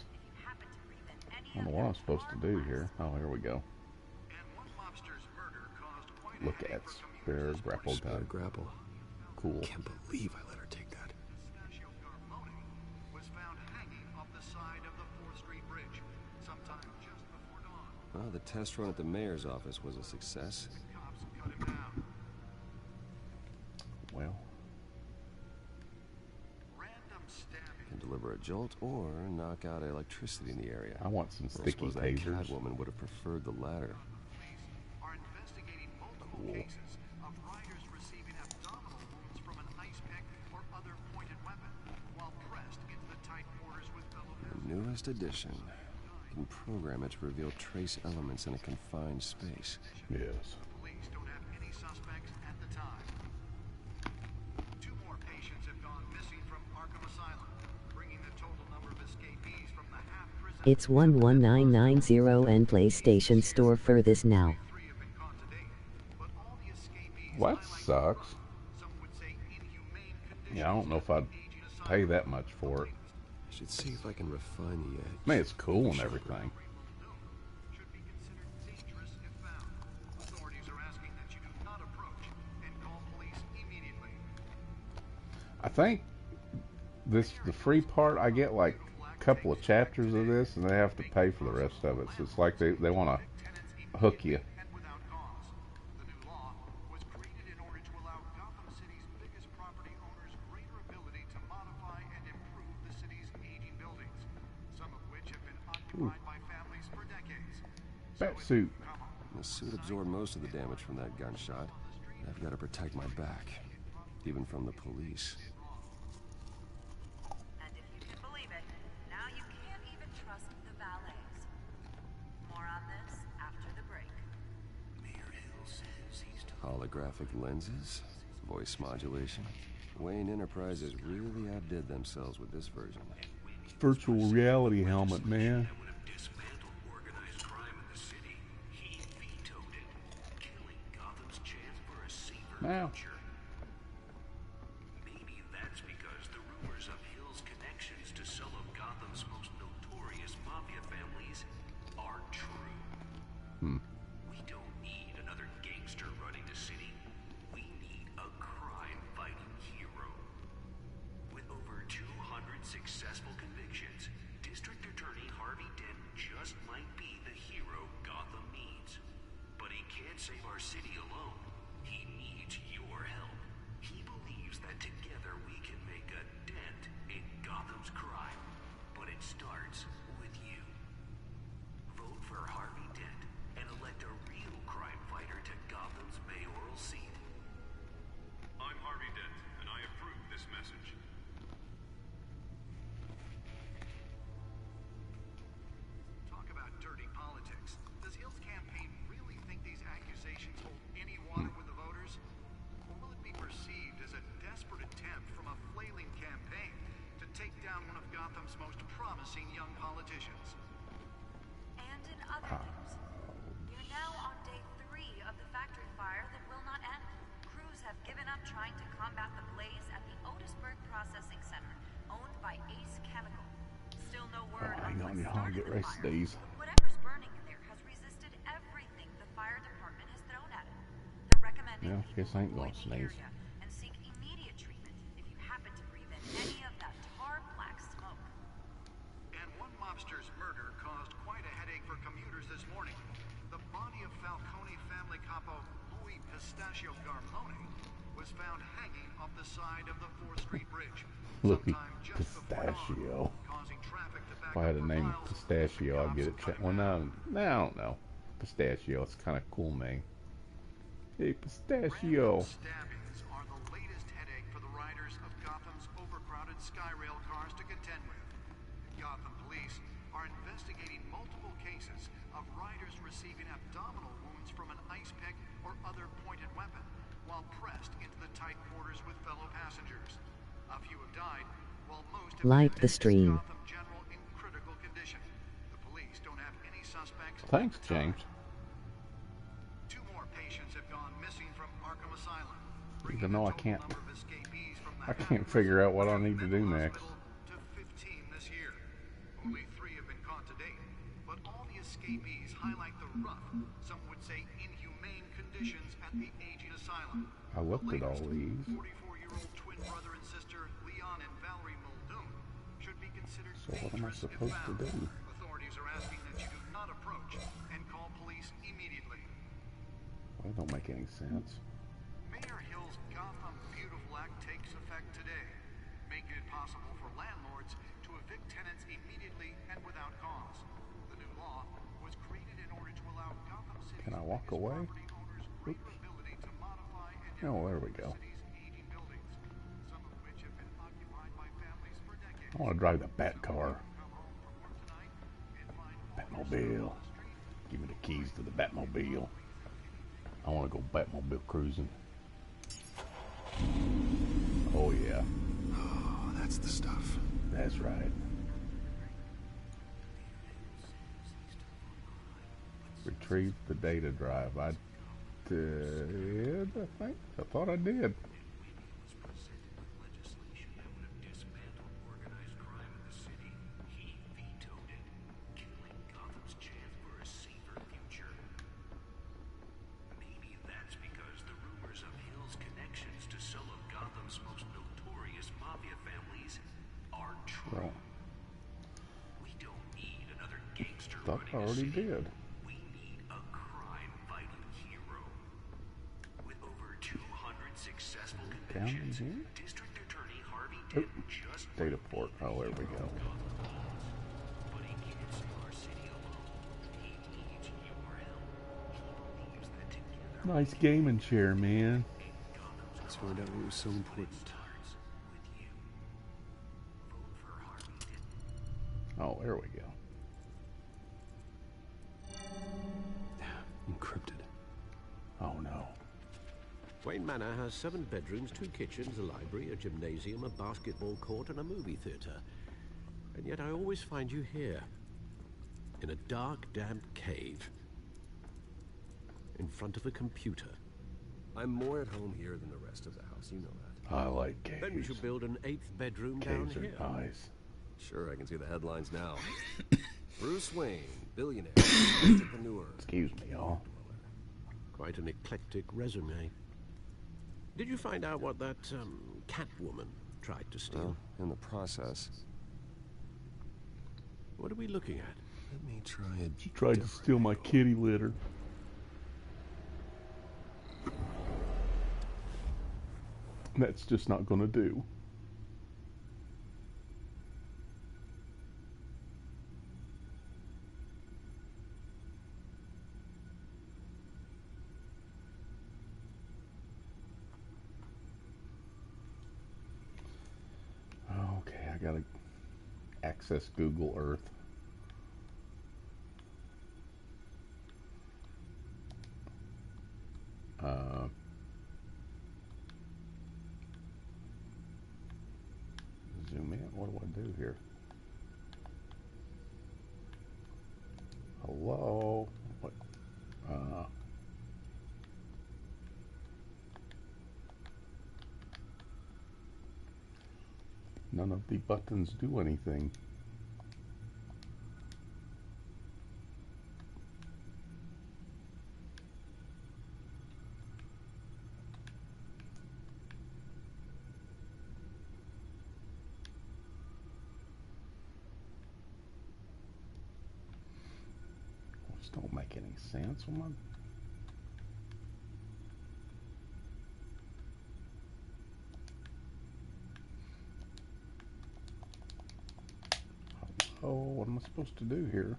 I don't know what I'm supposed to do here. Oh, here we go. Look at spare grapple gun. Grapple. Cool. Can't believe I let her take that. Well, the test run at the mayor's office was a success. Well, can deliver a jolt or knock out electricity in the area. I want some sticky tasers. That Catwoman would have preferred the latter. Cool. The newest addition. You can program it to reveal trace elements in a confined space. Yes. Police don't have any suspects at the time. 2 more patients have gone missing from Arkham Asylum, bringing the total number of escapees from the half-prison... It's 11990 and PlayStation Store for this now. Well, that sucks. Yeah, I don't know if I'd pay that much for it. I should see if I can refine the edge. I mean, it's cool and everything. I think the free part, I get like a couple of chapters of this, and they have to pay for the rest of it. So it's like they want to hook you. Batsuit. The suit absorbed most of the damage from that gunshot. I've got to protect my back, even from the police. And if you can believe it, now you can't even trust the valets. More on this after the break. Mayor Hill says he's Holographic lenses, voice modulation. Wayne Enterprises really outdid themselves with this version. Virtual reality helmet, man. Now. Maybe that's because the rumors of Hill's connections to some of Gotham's most notorious mafia families are true. We don't need another gangster running the city. We need a crime-fighting hero. With over 200 successful convictions, District Attorney Harvey Dent just might be the hero Gotham needs. But he can't save our city alone. He needs your help. He believes that together we can make a dent in Gotham's crime. But it starts with you. Vote for Harvey Dent and elect a real crime fighter to Gotham's mayoral seat. I'm Harvey Dent, and I approve this message. Talk about dirty politics. Does Hill's campaign really think these accusations hold any water with the voters? Or will it be perceived as a desperate attempt from a flailing campaign to take down one of Gotham's most promising young politicians? And in other news, you're now on day 3 of the factory fire that will not end. Crews have given up trying to combat the blaze at the Otisburg Processing Center, owned by Ace Chemical. Still no word on what started the fire. These. Whatever's burning in there has resisted everything the fire department has thrown at it. They're recommending Guess I ain't gonna the sneeze. area and seek immediate treatment if you happen to breathe in any of that tar black smoke. And one mobster's murder caused Pistachio Garmoni was found hanging off the side of the 4th Street Bridge. Look, Pistachio. If I had a name Pistachio, I'd get it checked. Well, no, I don't know. Pistachio, it's kind of a cool name. Hey, Pistachio. Stabbings are the latest headache for the riders of Gotham's overcrowded Skyrail cars to contend with. Gotham police are investigating multiple cases of riders receiving abdominal wounds from an ice pick or other pointed weapon while pressed into the tight quarters with fellow passengers. A few have died, while most have Like been the stream. Gotham General in critical condition. The police don't have any suspects. Thanks, James. 2 more patients have gone missing from Arkham Asylum. Even though I can't figure out what I need to do next. To 15 this year. Only 3 have been caught to date, but all the escapees highlight the rough, some would say inhumane conditions at the aging asylum. I looked at all these. 44-year-old twin brother and sister Leon and Valerie Muldoon should be considered So what am I dangerous supposed if to found. do? Authorities are asking that you do not approach and call police immediately. Well, that don't make any sense. Mayor Hill's Gotham Beautiful Act takes effect today, making it possible for landlords to evict tenants immediately and without cause. The new law was created in order to allow Gotham City's Can I walk away? owners greater ability to modify and Oh, there we go. aging buildings, some of which have been occupied by families for decades. I want to drive the Bat car. Batmobile. Give me the keys to the Batmobile. I want to go Batmobile cruising. Oh, yeah. Oh, that's the stuff. That's right. Retrieve the data drive. I did, I think. I thought I did. Well, thought I already did. We need a crime-fighting hero. With over 200 successful convictions, District Attorney Harvey Dent just Data port. Oh, there we go. but he can't save our city alone. He needs your help. He believes that together Nice gaming chair, man. Let's find out what was so important. Oh, there we go. Encrypted. Oh, no. Wayne Manor has 7 bedrooms, 2 kitchens, a library, a gymnasium, a basketball court, and a movie theater. And yet I always find you here, in a dark, damp cave, in front of a computer. I'm more at home here than the rest of the house, you know that. I like caves. Then we should build an 8th bedroom down Caves here. are nice. Sure, I can see the headlines now. Bruce Wayne, billionaire, entrepreneur. Excuse me, y'all. Quite an eclectic resume. Did you find out what that Catwoman tried to steal? Well, in the process. What are we looking at? Let me try it. She tried to steal my kitty litter. That's just not gonna do. Okay, I gotta access Google Earth. Zoom in. What do I do here? Hello? What? None of the buttons do anything. Those don't make any sense. I supposed to do here?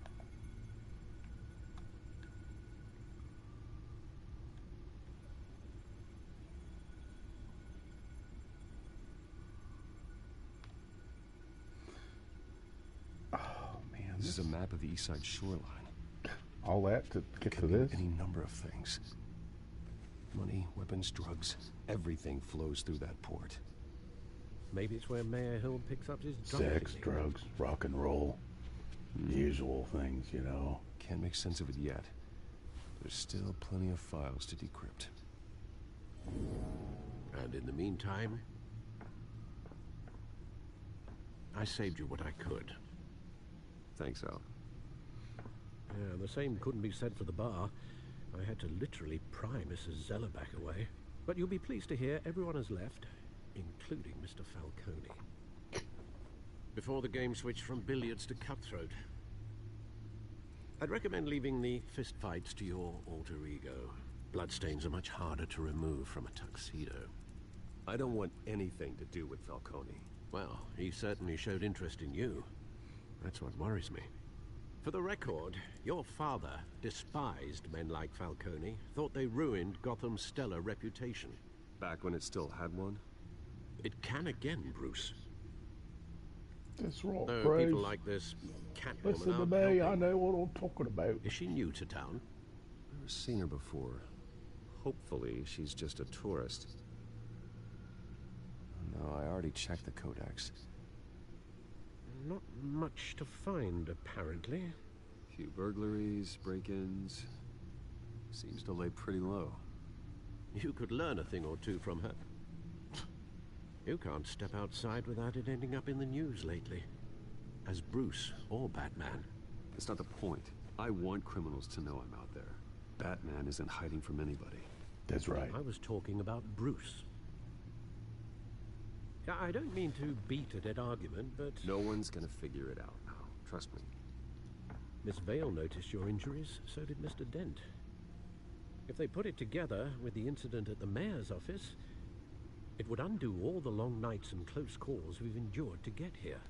Oh man, this is a map of the east side shoreline. All that to get to Could be this? any number of things. Money, weapons, drugs, everything flows through that port. Maybe it's where Mayor Hill picks up his drug Sex, dealing. drugs, rock and roll. Usual things, you know. Can't make sense of it yet. There's still plenty of files to decrypt. And in the meantime, I saved you what I could. Thanks, Al. Yeah, the same couldn't be said for the bar. I had to literally pry Mrs. Zellerback away. But you'll be pleased to hear everyone has left, including Mr. Falcone. Before the game switched from billiards to cutthroat. I'd recommend leaving the fistfights to your alter ego. Bloodstains are much harder to remove from a tuxedo. I don't want anything to do with Falcone. Well, he certainly showed interest in you. That's what worries me. For the record, your father despised men like Falcone, thought they ruined Gotham's stellar reputation. Back when it still had one? It can again, Bruce. That's right, Though Bruce. people like this Catwoman Listen to aren't me, helping. I know what I'm talking about. Is she new to town? Never seen her before. Hopefully, she's just a tourist. No, I already checked the codex. Not much to find, apparently. Few burglaries, break-ins. Seems to lay pretty low. You could learn a thing or two from her. You can't step outside without it ending up in the news lately. As Bruce or Batman. That's not the point. I want criminals to know I'm out there. Batman isn't hiding from anybody. That's right. I was talking about Bruce. I don't mean to beat a dead argument, but... No one's gonna figure it out now. Trust me. Miss Vale noticed your injuries, so did Mr. Dent. If they put it together with the incident at the mayor's office, it would undo all the long nights and close calls we've endured to get here.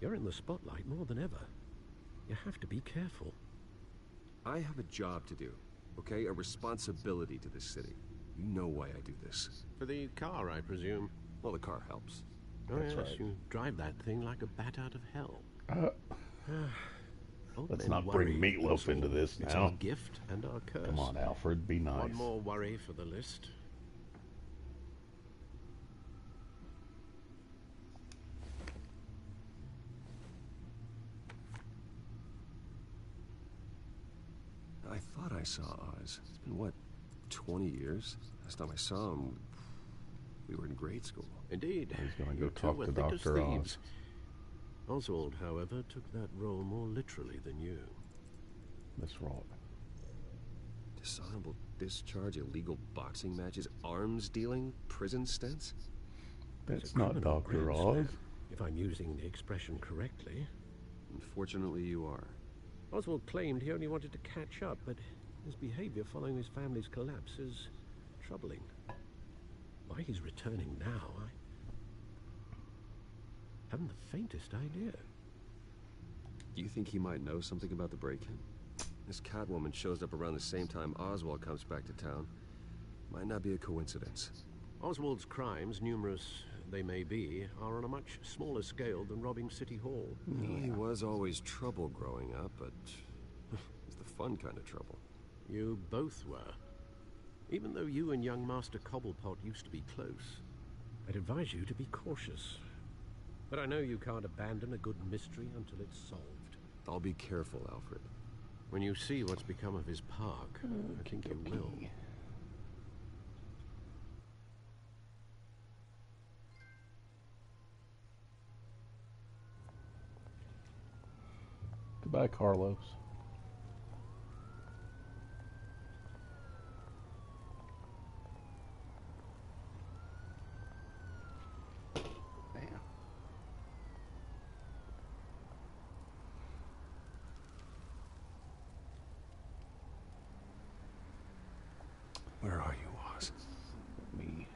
You're in the spotlight more than ever. You have to be careful. I have a job to do, okay? A responsibility to this city. You know why I do this. For the car, I presume. Well, the car helps. Oh, That's yes, right. you drive that thing like a bat out of hell. Old Let's men not worry, bring Meatloaf Russell. into this It's now. our gift and our curse. Come on, Alfred, be nice. One more worry for the list. I thought I saw Oz. It's been, what, 20 years? Last time I saw him, we were in grade school. Indeed. He's going to You go two talk were to thick as Dr. Oz. thieves. Oswald, however, took that role more literally than you. That's right. Dishonorable discharge, illegal boxing matches, arms dealing, prison stints? That's not Dr. Oz. If I'm using the expression correctly. Unfortunately, you are. Oswald claimed he only wanted to catch up, but his behavior following his family's collapse is troubling. Why he's returning now, I haven't the faintest idea. Do you think he might know something about the break-in? This Catwoman shows up around the same time Oswald comes back to town. Might not be a coincidence. Oswald's crimes, numerous they may be, are on a much smaller scale than robbing City Hall. Yeah. He was always trouble growing up, but it's the fun kind of trouble. You both were. Even though you and young Master Cobblepot used to be close, I'd advise you to be cautious. But I know you can't abandon a good mystery until it's solved. I'll be careful, Alfred. When you see what's become of his park, I think you will. Goodbye, Carlos. Damn. Where are you, Oz? Me.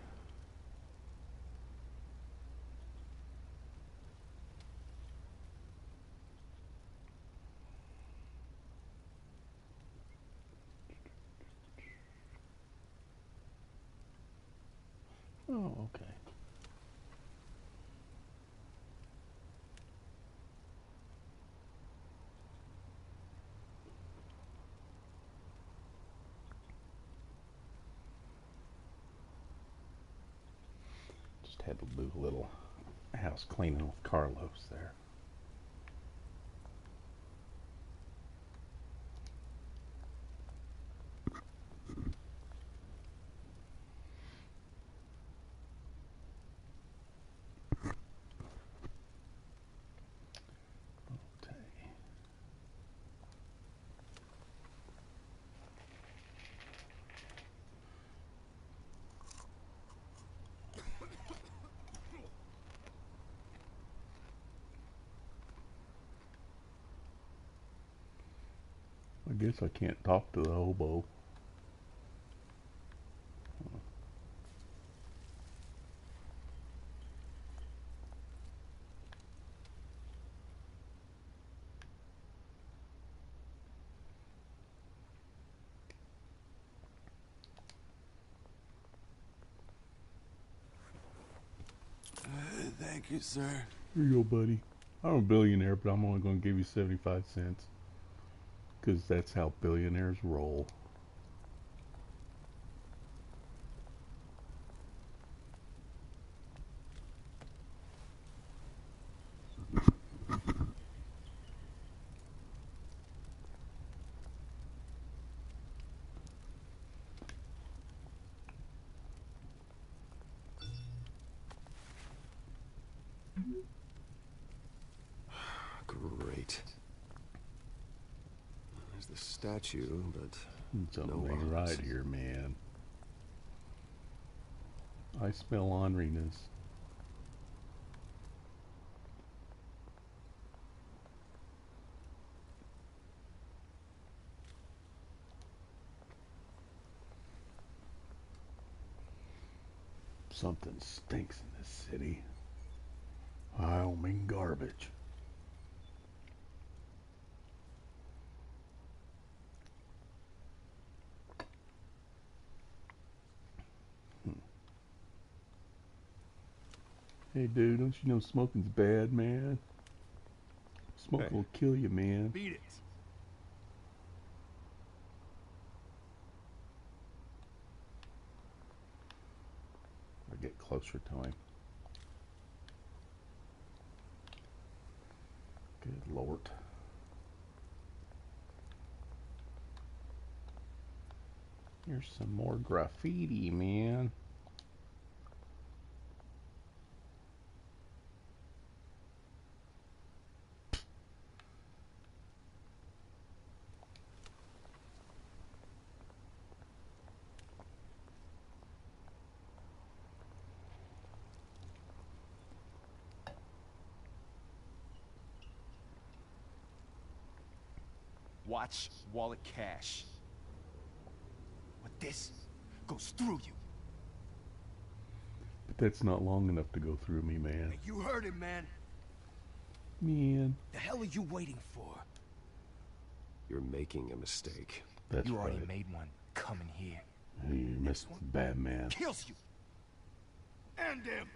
Oh, okay. Just had to do a little house cleaning with Carlos there. I guess I can't talk to the hobo. Thank you, sir. Here you go, buddy. I'm a billionaire, but I'm only going to give you 75 cents. Because that's how billionaires roll. Great. There's the statue, but something no ain't arms. right here, man. I smell orneriness. Something stinks in this city. I don't mean garbage. Hey dude, don't you know smoking's bad, man? Smoking will kill you, man. Beat it. I get closer to him. Good Lord. Here's some more graffiti, man. Watch wallet cash. But this goes through you. But that's not long enough to go through me, man. You heard him, man. Man. The hell are you waiting for? You're making a mistake. That's you already right. made one coming here. You missed bad, man. Kills you. And him.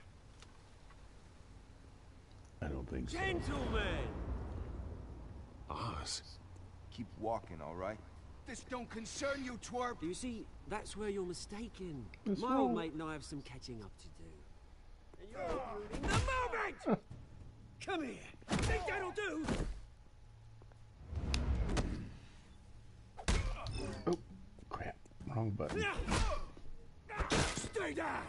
I don't think so. Gentlemen. Oz. Keep walking, all right? This don't concern you, twerp. You see, that's where you're mistaken. That's My old right. mate and I have some catching up to do. And you're ruining the moment! Come here. Think that'll do? Oh, crap. Wrong button. Stay down.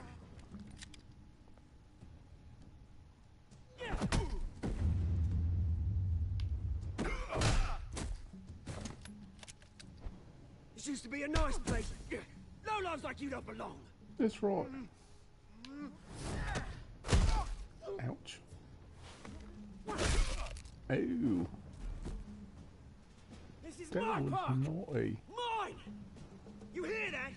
This used to be a nice place. No lives like you don't belong. That's right. Ouch. Ew. This is That my was park. naughty. Mine. You hear that?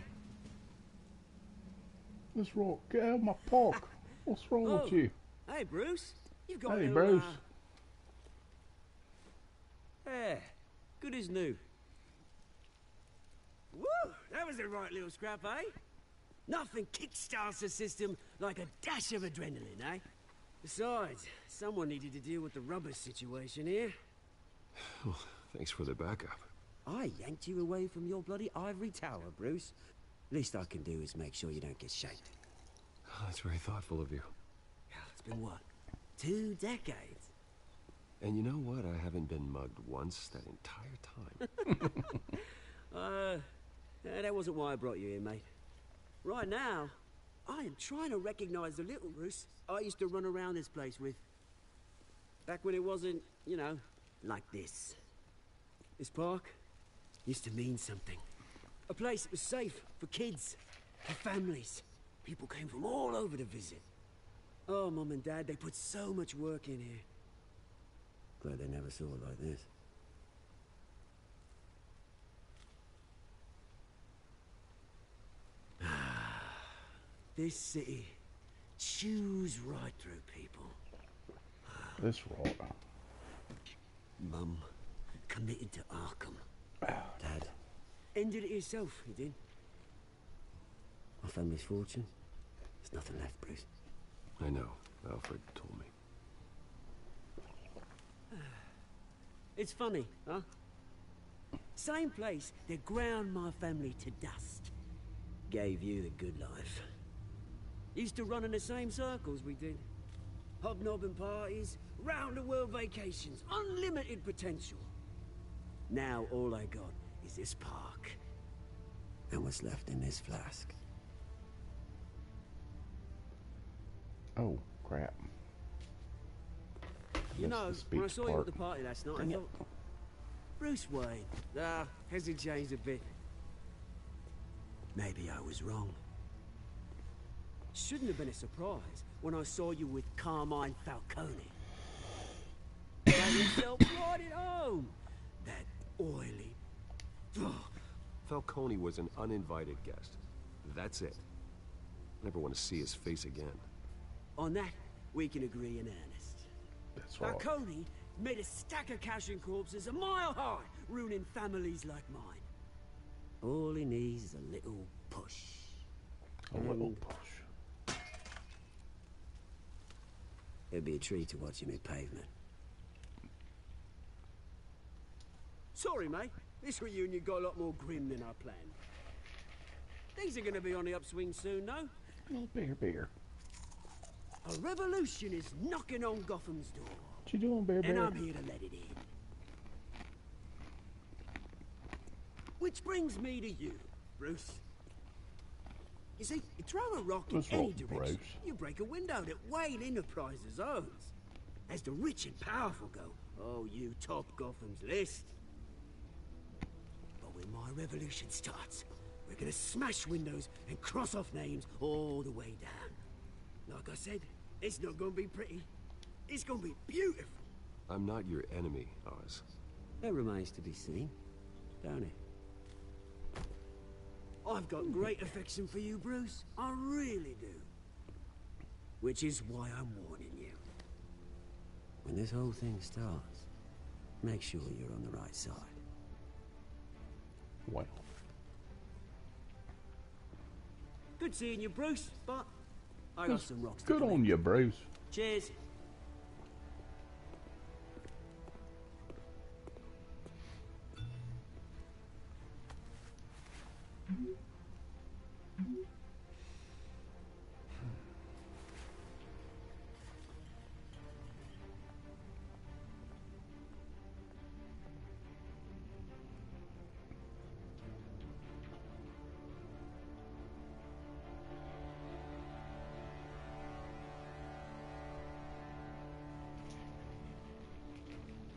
That's right. Get out of my park. What's wrong with you? Hey, Bruce. You've got Hey, to, Bruce. Yeah, good as new. Woo! That was a right little scrap, eh? Nothing kickstarts the system like a dash of adrenaline, eh? Besides, someone needed to deal with the rubber situation here. Well, thanks for the backup. I yanked you away from your bloody ivory tower, Bruce. Least I can do is make sure you don't get shanked. Oh, that's very thoughtful of you. It's been what? 2 decades? And you know what? I haven't been mugged once that entire time. That wasn't why I brought you here, mate. Right now, I am trying to recognize the little Bruce I used to run around this place with. Back when it wasn't, you know, like this. This park used to mean something. A place that was safe for kids, for families. People came from all over to visit. Oh, Mum and Dad, they put so much work in here. Glad they never saw it like this. This city chews right through people. This road. Mum committed to Arkham. Dad ended it himself, he did. My family's fortune. There's nothing left, Bruce. I know. Alfred told me. It's funny, huh? Same place that ground my family to dust. Gave you the good life. Used to run in the same circles we did. Hobnobbing parties, round-the-world vacations, unlimited potential. Now all I got is this park. And what's left in this flask. Oh, crap. You know, when I saw you part. at the party last night, Dang I it. thought... Bruce Wayne. Hasn't changed a bit. Maybe I was wrong. Shouldn't have been a surprise when I saw you with Carmine Falcone. Got yourself right at home. That oily... Falcone was an uninvited guest. That's it. Never want to see his face again. On that, we can agree in earnest. That's right. Falcone made a stack of cash and corpses a mile high, ruining families like mine. All he needs is a little push. A little push. It'd be a treat to watch him in pavement. Sorry, mate. This reunion got a lot more grim than I planned. Things are gonna be on the upswing soon, no? A little bigger. A revolution is knocking on Gotham's door. What you doing, Bear? And I'm here to let it in. Which brings me to you, Bruce. You see, you throw a rock in What's any wrong, direction, Bruce? you break a window that Wayne Enterprises owns. As the rich and powerful go, oh, you top Gotham's list. But when my revolution starts, we're gonna smash windows and cross off names all the way down. Like I said, it's not gonna be pretty. It's gonna be beautiful. I'm not your enemy, Oz. That remains to be seen, don't it? I've got great affection for you, Bruce. I really do. Which is why I'm warning you. When this whole thing starts, make sure you're on the right side. Well. Good seeing you, Bruce, but I got some rocks to Good collect. on you, Bruce. Cheers.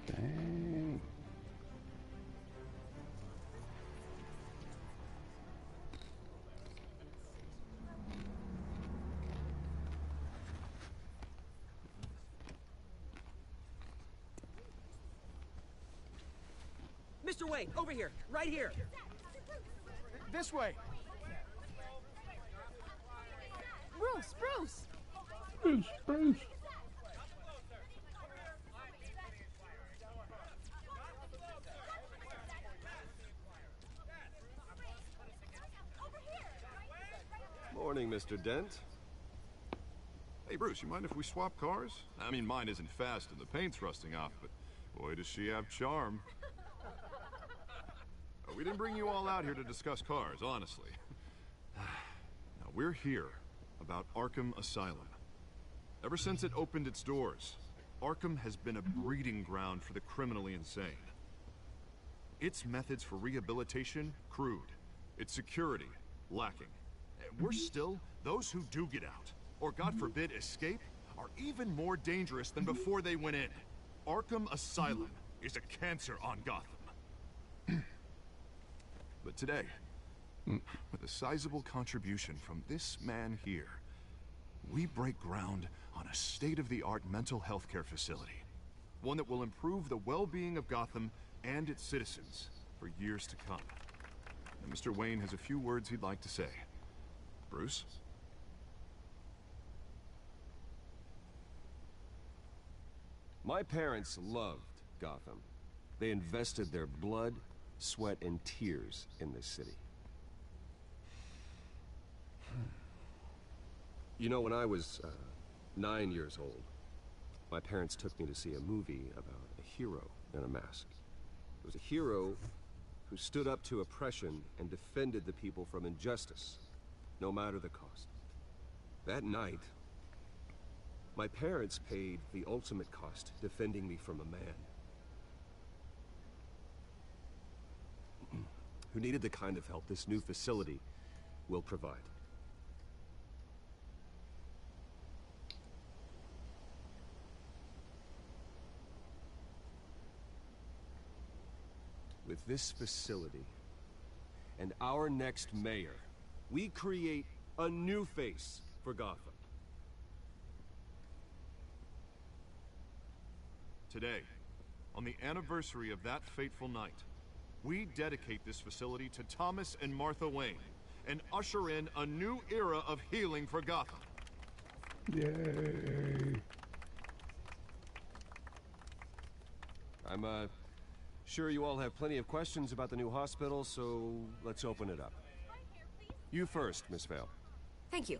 Dang. Mr. Wayne, over here, right here. This way. Bruce, Bruce! Bruce. Morning, Mr. Dent. Hey, Bruce, you mind if we swap cars? I mean, mine isn't fast and the paint's rusting off, but boy, does she have charm. We didn't bring you all out here to discuss cars, honestly. Now, we're here about Arkham Asylum. Ever since it opened its doors, Arkham has been a breeding ground for the criminally insane. Its methods for rehabilitation, crude. Its security, lacking. Worse still, those who do get out, or God forbid escape, are even more dangerous than before they went in. Arkham Asylum is a cancer on Gotham. But today, with a sizable contribution from this man here, we break ground on a state-of-the-art mental health care facility. One that will improve the well-being of Gotham and its citizens for years to come. And Mr. Wayne has a few words he'd like to say. Bruce? My parents loved Gotham. They invested their blood, sweat, and tears in this city. You know, when I was 9 years old, my parents took me to see a movie about a hero in a mask. It was a hero who stood up to oppression and defended the people from injustice, no matter the cost. That night, my parents paid the ultimate cost defending me from a man who needed the kind of help this new facility will provide. With this facility and our next mayor, we create a new face for Gotham. Today, on the anniversary of that fateful night, we dedicate this facility to Thomas and Martha Wayne and usher in a new era of healing for Gotham. Yay! I'm sure you all have plenty of questions about the new hospital, so let's open it up. You first, Miss Vale. Thank you.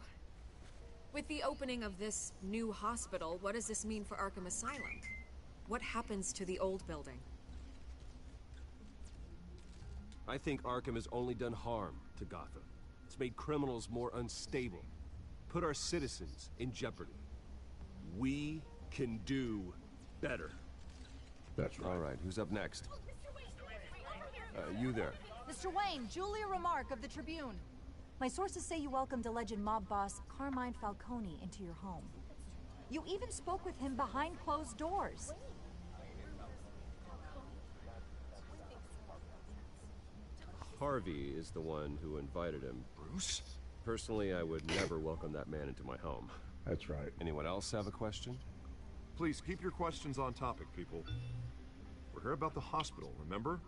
With the opening of this new hospital, what does this mean for Arkham Asylum? What happens to the old building? I think Arkham has only done harm to Gotham. It's made criminals more unstable, put our citizens in jeopardy. We can do better. That's right. All right, who's up next? You there. Mr. Wayne, Julia Remark of the Tribune. My sources say you welcomed alleged mob boss Carmine Falcone into your home. You even spoke with him behind closed doors. Harvey is the one who invited him. Bruce? Personally, I would never welcome that man into my home. That's right. Anyone else have a question? Please keep your questions on topic, people. We're here about the hospital, remember?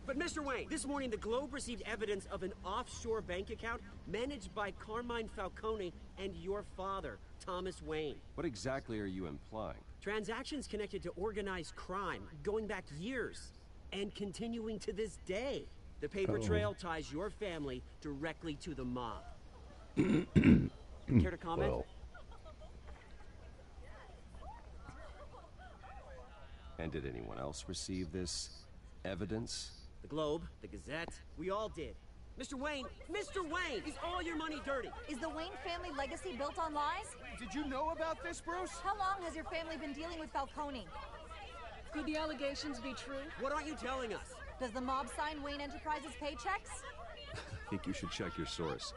But Mr. Wayne, this morning the Globe received evidence of an offshore bank account managed by Carmine Falcone and your father, Thomas Wayne. What exactly are you implying? Transactions connected to organized crime, going back years, and continuing to this day. The paper trail ties your family directly to the mob. Care to comment? Well. And did anyone else receive this evidence? The Globe, the Gazette, we all did. Mr. Wayne, is all your money dirty? Is the Wayne family legacy built on lies? Did you know about this, Bruce? How long has your family been dealing with Falcone? Could the allegations be true? What aren't you telling us? Does the mob sign Wayne Enterprises paychecks? I think you should check your source.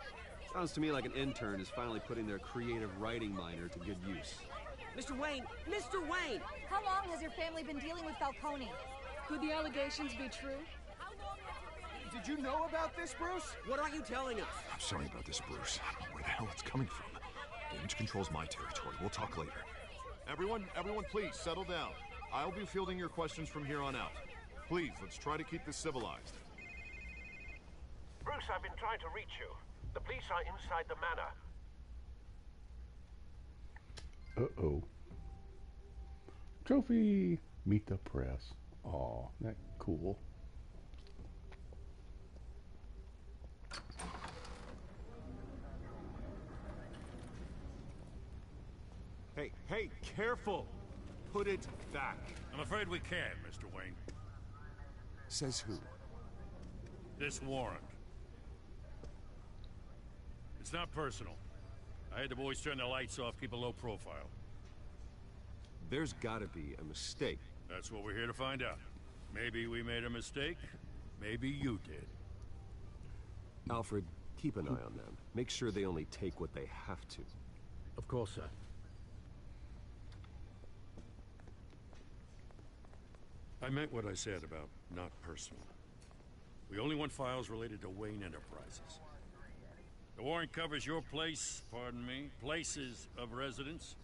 Sounds to me like an intern is finally putting their creative writing minor to good use. Mr. Wayne! How long has your family been dealing with Falcone? Could the allegations be true? Did you know about this, Bruce? What aren't you telling us? I'm sorry about this, Bruce. I don't know where the hell it's coming from. Damage control's my territory. We'll talk later. Everyone, please, settle down. I'll be fielding your questions from here on out. Please, let's try to keep this civilized. Bruce, I've been trying to reach you. The police are inside the manor. Uh-oh. Trophy! Meet the press. Aw, that cool. Hey, careful! Put it back. I'm afraid we can't, Mr. Wayne. Says who? This warrant. It's not personal. I had the boys turn the lights off, keep a low profile. There's gotta be a mistake. That's what we're here to find out. Maybe we made a mistake. Maybe you did. Alfred, keep an eye on them. Make sure they only take what they have to. Of course, sir. I meant what I said about not personal. We only want files related to Wayne Enterprises. The warrant covers your place, pardon me, places of residence,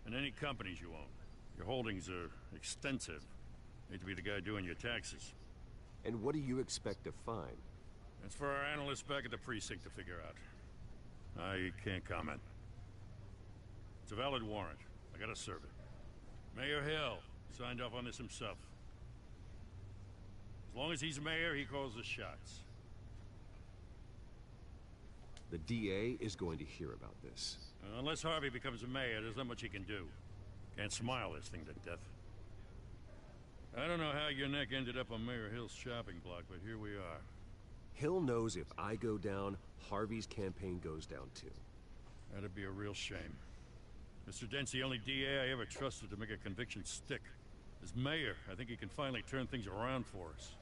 and any companies you own. Your holdings are extensive. Need to be the guy doing your taxes. And what do you expect to find? That's for our analysts back at the precinct to figure out. I can't comment. It's a valid warrant. I gotta serve it. Mayor Hill signed off on this himself. As long as he's mayor, he calls the shots. The DA is going to hear about this. Unless Harvey becomes a mayor, there's not much he can do. Can't smile this thing to death. I don't know how your neck ended up on Mayor Hill's shopping block, but here we are. Hill knows if I go down, Harvey's campaign goes down too. That'd be a real shame. Mr. Dent's the only DA I ever trusted to make a conviction stick. As mayor, I think he can finally turn things around for us.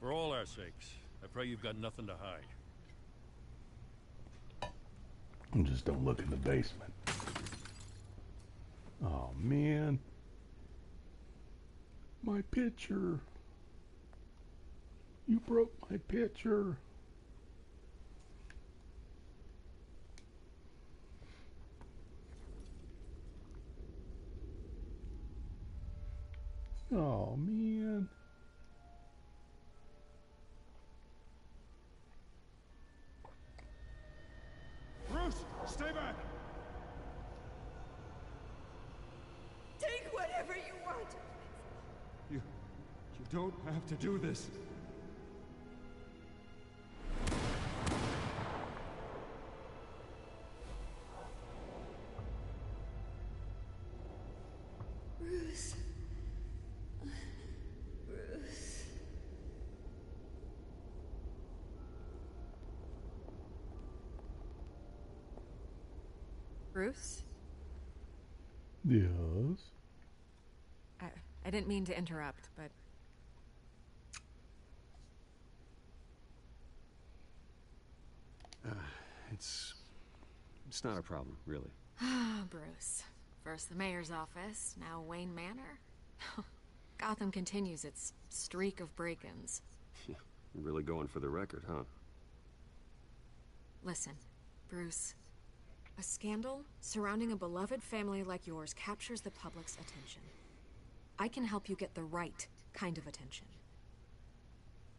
For all our sakes, I pray you've got nothing to hide. Just don't look in the basement. Oh, man. My picture. You broke my picture. Oh, man. Bruce, stay back! Take whatever you want! You don't have to do this. Bruce. Bruce. Bruce? Yes? I didn't mean to interrupt, but... It's not a problem, really. Ah, Bruce. First the mayor's office, now Wayne Manor. Gotham continues its streak of break-ins. Really going for the record, huh? Listen, Bruce. A scandal surrounding a beloved family like yours captures the public's attention. I can help you get the right kind of attention.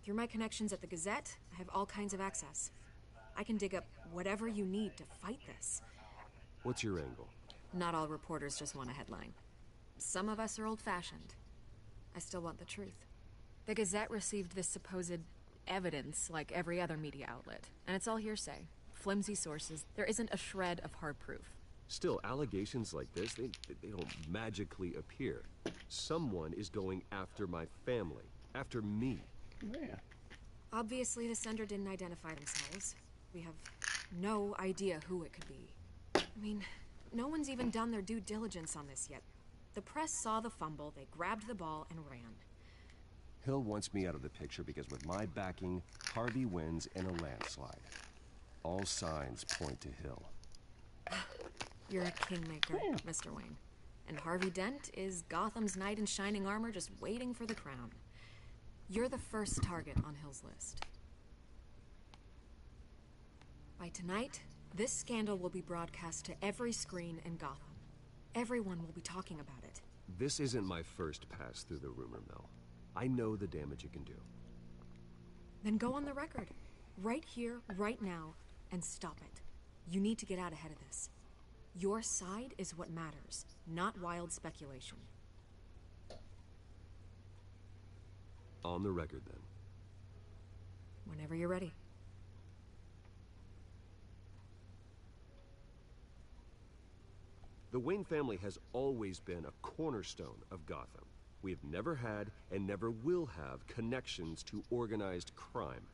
Through my connections at the Gazette, I have all kinds of access. I can dig up whatever you need to fight this. What's your angle? Not all reporters just want a headline. Some of us are old-fashioned. I still want the truth. The Gazette received this supposed evidence like every other media outlet, and it's all hearsay. Flimsy sources. There isn't a shred of hard proof. Still, allegations like this, they don't magically appear. Someone is going after my family. After me. Man. Obviously, the sender didn't identify themselves. We have no idea who it could be. I mean, no one's even done their due diligence on this yet. The press saw the fumble, they grabbed the ball and ran. Hill wants me out of the picture because with my backing, Harvey wins in a landslide. All signs point to Hill. You're a kingmaker, Mr. Wayne. And Harvey Dent is Gotham's knight in shining armor just waiting for the crown. You're the first target on Hill's list. By tonight, this scandal will be broadcast to every screen in Gotham. Everyone will be talking about it. This isn't my first pass through the rumor mill. I know the damage it can do. Then go on the record. Right here, right now, and stop it. You need to get out ahead of this. Your side is what matters, not wild speculation. On the record, then. Whenever you're ready. The Wayne family has always been a cornerstone of Gotham. We have never had and never will have connections to organized crime.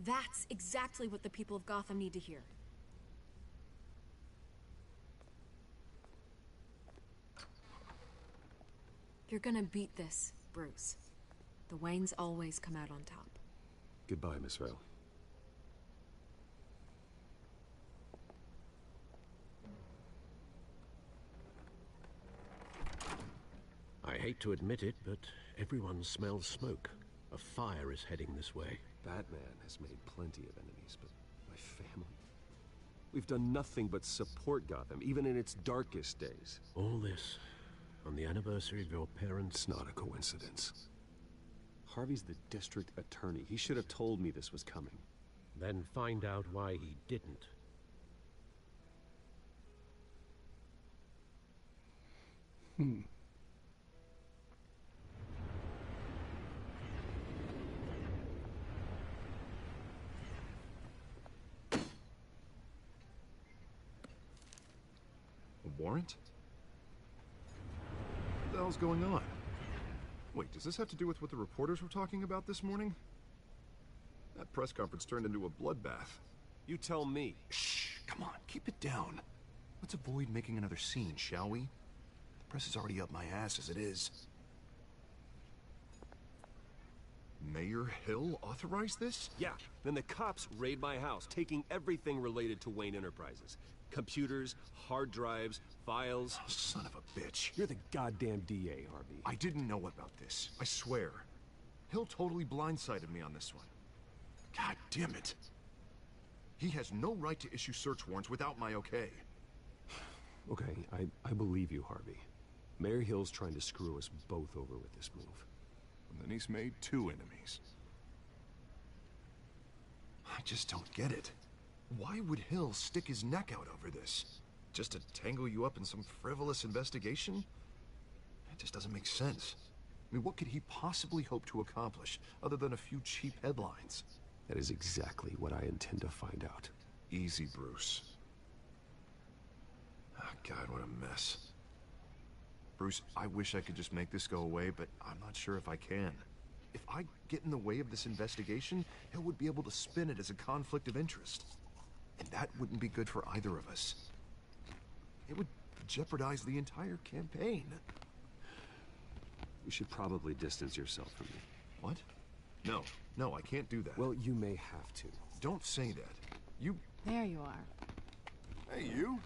That's exactly what the people of Gotham need to hear. You're gonna beat this, Bruce. The Waynes always come out on top. Goodbye, Miss Vale. I hate to admit it, but everyone smells smoke. A fire is heading this way. Batman has made plenty of enemies, but my family? We've done nothing but support Gotham, even in its darkest days. All this on the anniversary of your parents'... It's not a coincidence. Harvey's the district attorney. He should have told me this was coming. Then find out why he didn't. A warrant? What the hell's going on? Wait, does this have to do with what the reporters were talking about this morning? That press conference turned into a bloodbath. You tell me. Shh, come on, keep it down. Let's avoid making another scene, shall we? The press is already up my ass as it is. Mayor Hill authorized this? Yeah, then the cops raid my house, taking everything related to Wayne Enterprises. Computers, hard drives, files. Oh, son of a bitch. You're the goddamn DA, Harvey. I didn't know about this. I swear. Hill totally blindsided me on this one. God damn it. He has no right to issue search warrants without my okay. Okay, I believe you, Harvey. Mayor Hill's trying to screw us both over with this move. And then he's made two enemies. I just don't get it. Why would Hill stick his neck out over this? Just to tangle you up in some frivolous investigation? It just doesn't make sense. I mean, what could he possibly hope to accomplish other than a few cheap headlines? That is exactly what I intend to find out. Easy, Bruce. Oh, God, what a mess. Bruce, I wish I could just make this go away, but I'm not sure if I can. If I get in the way of this investigation, Hill would be able to spin it as a conflict of interest. And that wouldn't be good for either of us. It would jeopardize the entire campaign. You should probably distance yourself from me. What? No, I can't do that. Well, you may have to. Don't say that. You... There you are. Hey, you?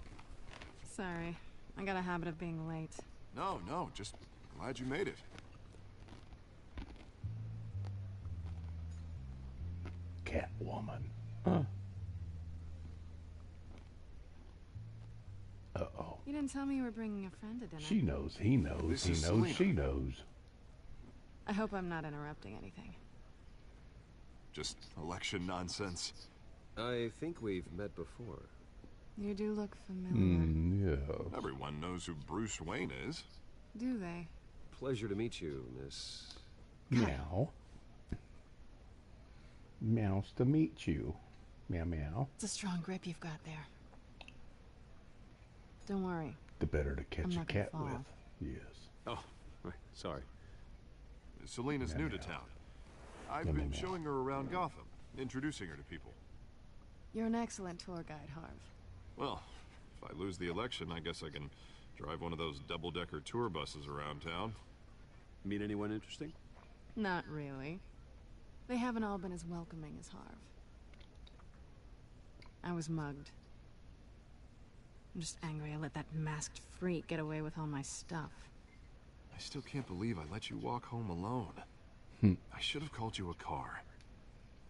Sorry. I got a habit of being late. No, just glad you made it. Catwoman. Huh? Uh-oh. You didn't tell me you were bringing a friend to dinner. She knows, he knows, This he is knows, Selena. she knows. I hope I'm not interrupting anything. Just election nonsense. I think we've met before. You do look familiar. Yeah. Everyone knows who Bruce Wayne is. Do they? Pleasure to meet you, Miss... Meow. Meows to meet you. Meow, meow. It's a strong grip you've got there. Don't worry. The better to catch I'm a not gonna cat fall. with. Yes. Oh, right, sorry. Selena's new to town. I've been showing her around Gotham, introducing her to people. You're an excellent tour guide, Harv. Well, if I lose the election, I guess I can drive one of those double-decker tour buses around town. Meet anyone interesting? Not really. They haven't all been as welcoming as Harv. I was mugged. I'm just angry I let that masked freak get away with all my stuff. I still can't believe I let you walk home alone. I should have called you a car.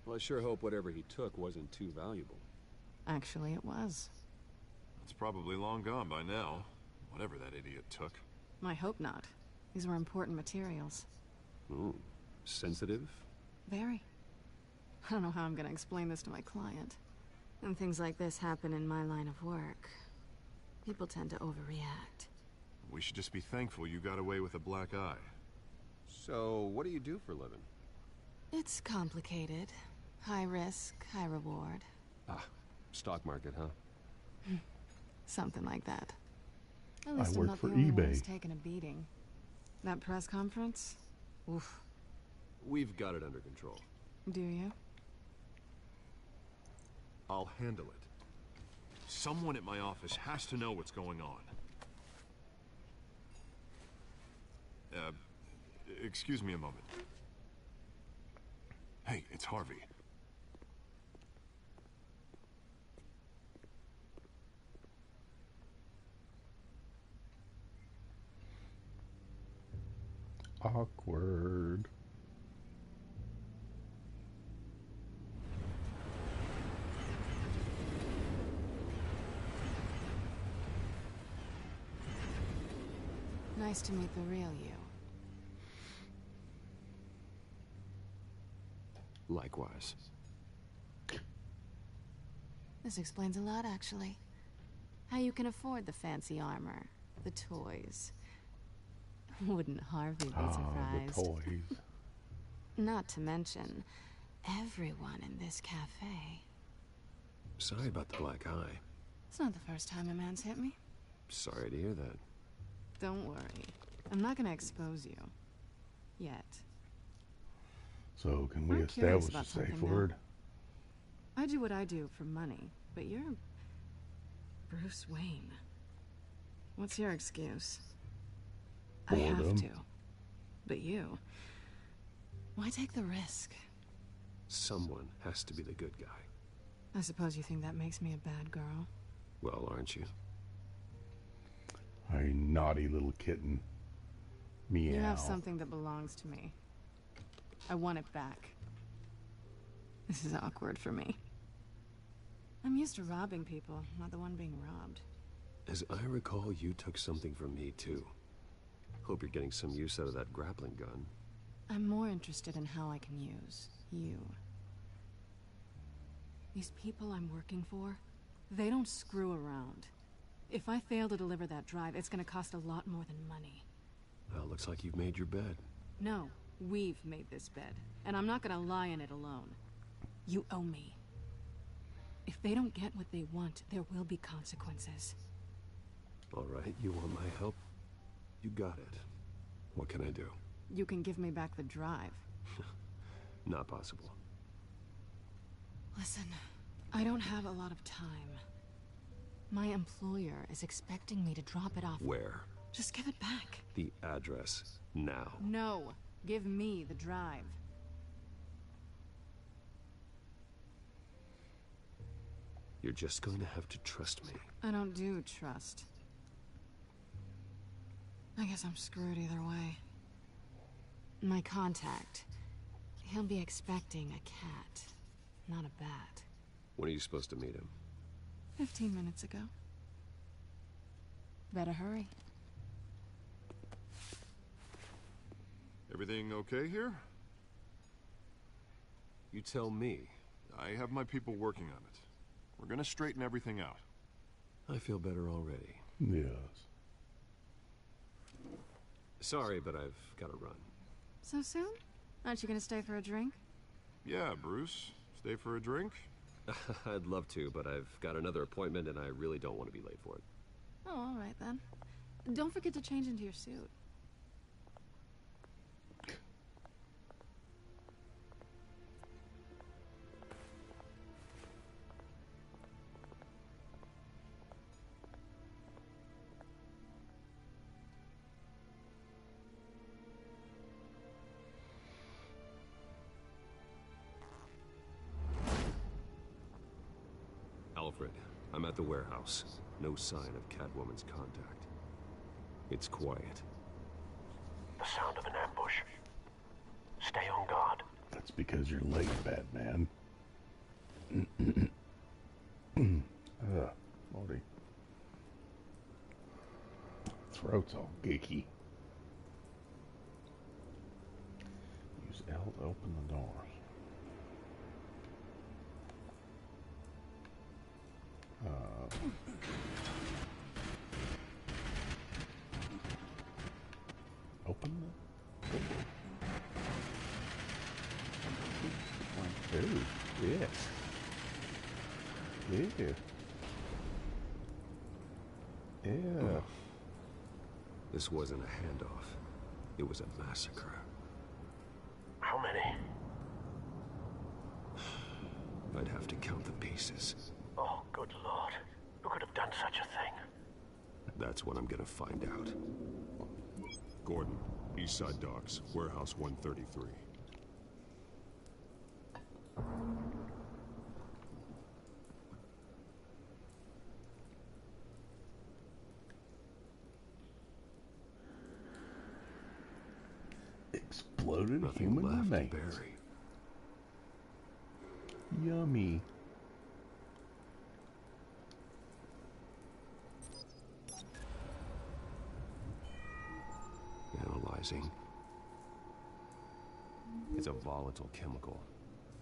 Well, I sure hope whatever he took wasn't too valuable. Actually, it was. It's probably long gone by now, whatever that idiot took. I hope not. These were important materials. Ooh, sensitive? Very. I don't know how I'm gonna explain this to my client. When things like this happen in my line of work, people tend to overreact. We should just be thankful you got away with a black eye. So, what do you do for a living? It's complicated. High risk, high reward. Ah, stock market, huh? Something like that. At least I I'm work not for the only one eBay. who's taking a beating. That press conference? Oof. We've got it under control. Do you? I'll handle it. Someone at my office has to know what's going on. Excuse me a moment. Hey, it's Harvey. Awkward. Nice to meet the real you. Likewise. This explains a lot, actually. How you can afford the fancy armor, the toys. Wouldn't Harvey be surprised? The toys. Not to mention, everyone in this cafe. Sorry about the black eye. It's not the first time a man's hit me. Sorry to hear that. Don't worry. I'm not gonna expose you. Yet. So, can we I'm curious establish about a safe something, though. word? I do what I do for money, but you're Bruce Wayne. What's your excuse? I have Boredom. to. But you, why take the risk? Someone has to be the good guy. I suppose you think that makes me a bad girl. Well, aren't you? A naughty little kitten. Meow. You have something that belongs to me. I want it back. This is awkward for me. I'm used to robbing people, not the one being robbed. As I recall, you took something from me, too. Hope you're getting some use out of that grappling gun. I'm more interested in how I can use you. These people I'm working for, they don't screw around. If I fail to deliver that drive, it's gonna cost a lot more than money. Well, looks like you've made your bed. No, we've made this bed, and I'm not gonna lie in it alone. You owe me. If they don't get what they want, there will be consequences. All right, you want my help? You got it. What can I do? You can give me back the drive. Not possible. Listen, I don't have a lot of time. My employer is expecting me to drop it off. Where? Just give it back. The address. Now. No, give me the drive. You're just going to have to trust me. I don't do trust. I guess I'm screwed either way. My contact, he'll be expecting a cat, not a bat. When are you supposed to meet him? 15 minutes ago. Better hurry. Everything okay here? You tell me. I have my people working on it. We're gonna straighten everything out. I feel better already. Yes. Sorry, but I've got to run. So soon? Aren't you gonna stay for a drink? Yeah, Bruce. Stay for a drink? I'd love to, but I've got another appointment and I really don't want to be late for it. Oh, all right then. Don't forget to change into your suit. Alfred, I'm at the warehouse. No sign of Catwoman's contact. It's quiet. The sound of an ambush. Stay on guard. That's because you're late, Batman. Lordy. Throat's all geeky. Use L to open the doors. Open the... Ooh, yeah. Yeah. Yeah. This wasn't a handoff. It was a massacre. How many? I'd have to count the pieces. Oh, good lord. Who could have done such a thing? That's what I'm gonna find out. Gordon, Eastside Docks, Warehouse 133. Exploded Nothing human left to remains. bury. Yummy. Analyzing. It's a volatile chemical.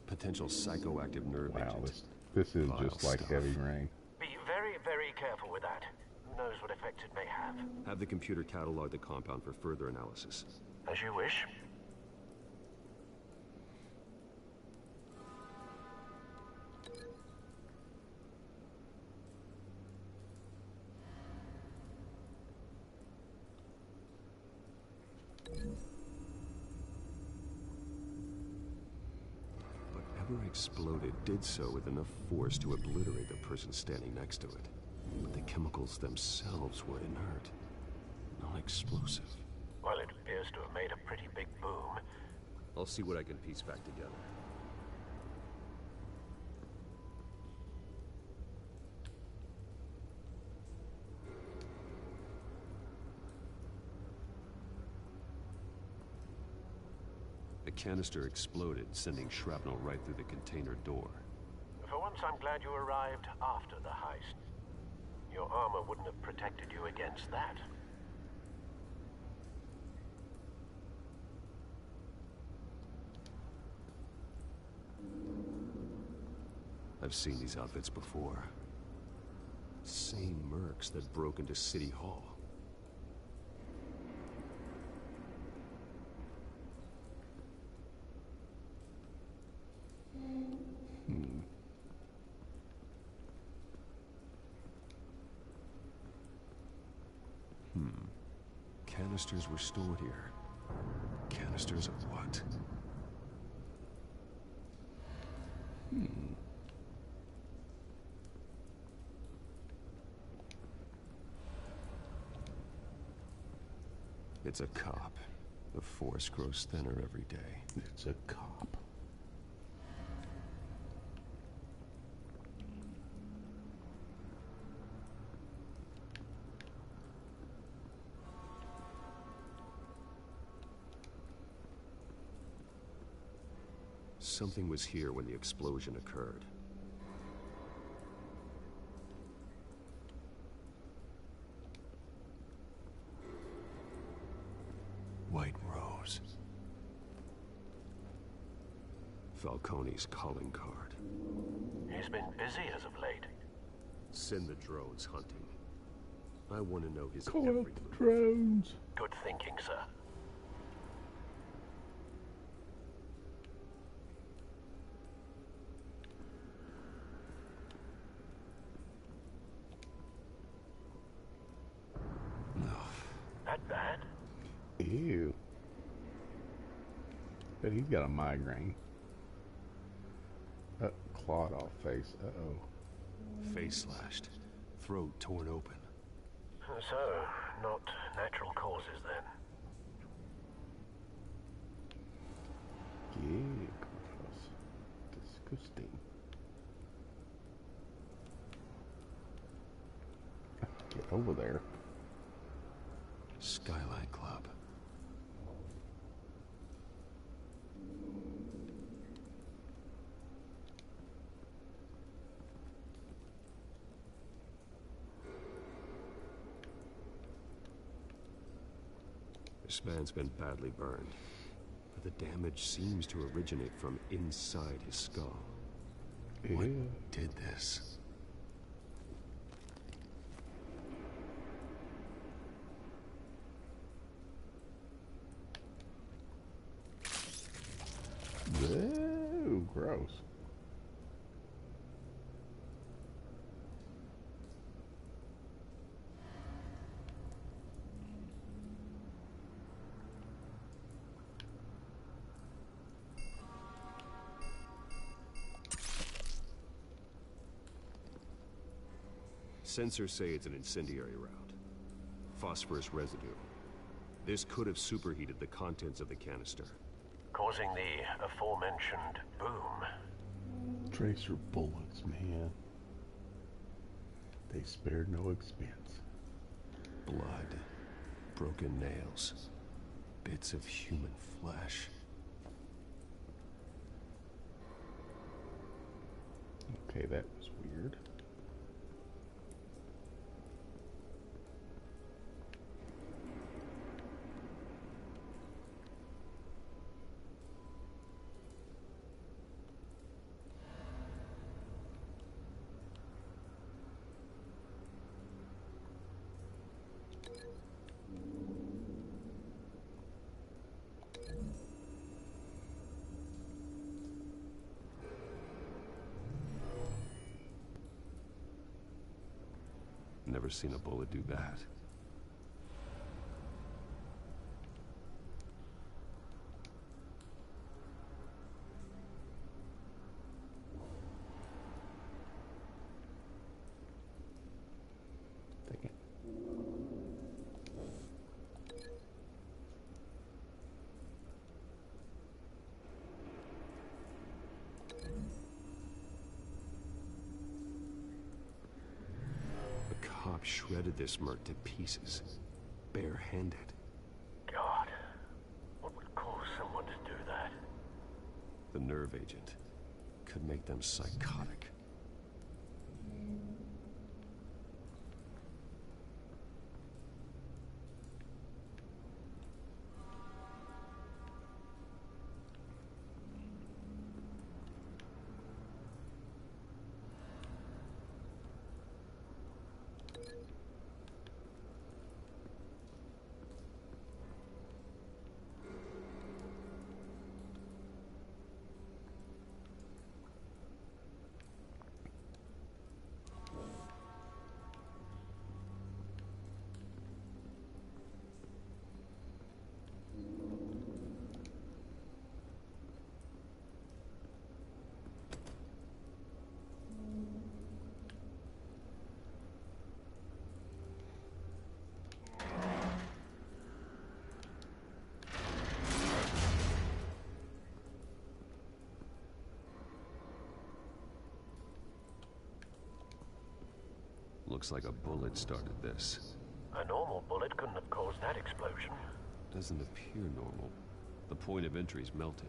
Potential psychoactive nerve Wow, agent. this is Vile just like stuff. heavy rain. Be very, very careful with that. Who knows what effect it may have? Have the computer catalog the compound for further analysis. As you wish. Whatever exploded did so with enough force to obliterate the person standing next to it. But the chemicals themselves were inert, non-explosive. Well, it appears to have made a pretty big boom. I'll see what I can piece back together. The canister exploded, sending shrapnel right through the container door. For once, I'm glad you arrived after the heist. Your armor wouldn't have protected you against that. I've seen these outfits before. Same mercs that broke into City Hall. Canisters were stored here. Canisters of what? It's a cop. The force grows thinner every day. It's a cop. Something was here when the explosion occurred. White Rose. Falcone's calling card. He's been busy as of late. Send the drones hunting. I want to know his Call every out the move. drones. Good thinking, sir. That bad? Ew. But he's got a migraine. Clawed off face. Uh-oh. Face slashed. Throat torn open. So, not natural causes then. Yeah, gross. Disgusting. Get over there. Skylight Club. This man's been badly burned, but the damage seems to originate from inside his skull. What did this? Whoa, gross. Sensors say it's an incendiary route. Phosphorus residue. This could have superheated the contents of the canister, causing the aforementioned boom. Tracer bullets, man. They spared no expense. Blood, broken nails, bits of human flesh. Okay, that was weird. Never seen a bullet do that. Shredded this merc to pieces, barehanded. God, what would cause someone to do that? The nerve agent could make them psychotic. Looks like a bullet started this. A normal bullet couldn't have caused that explosion. Doesn't appear normal. The point of entry's melted.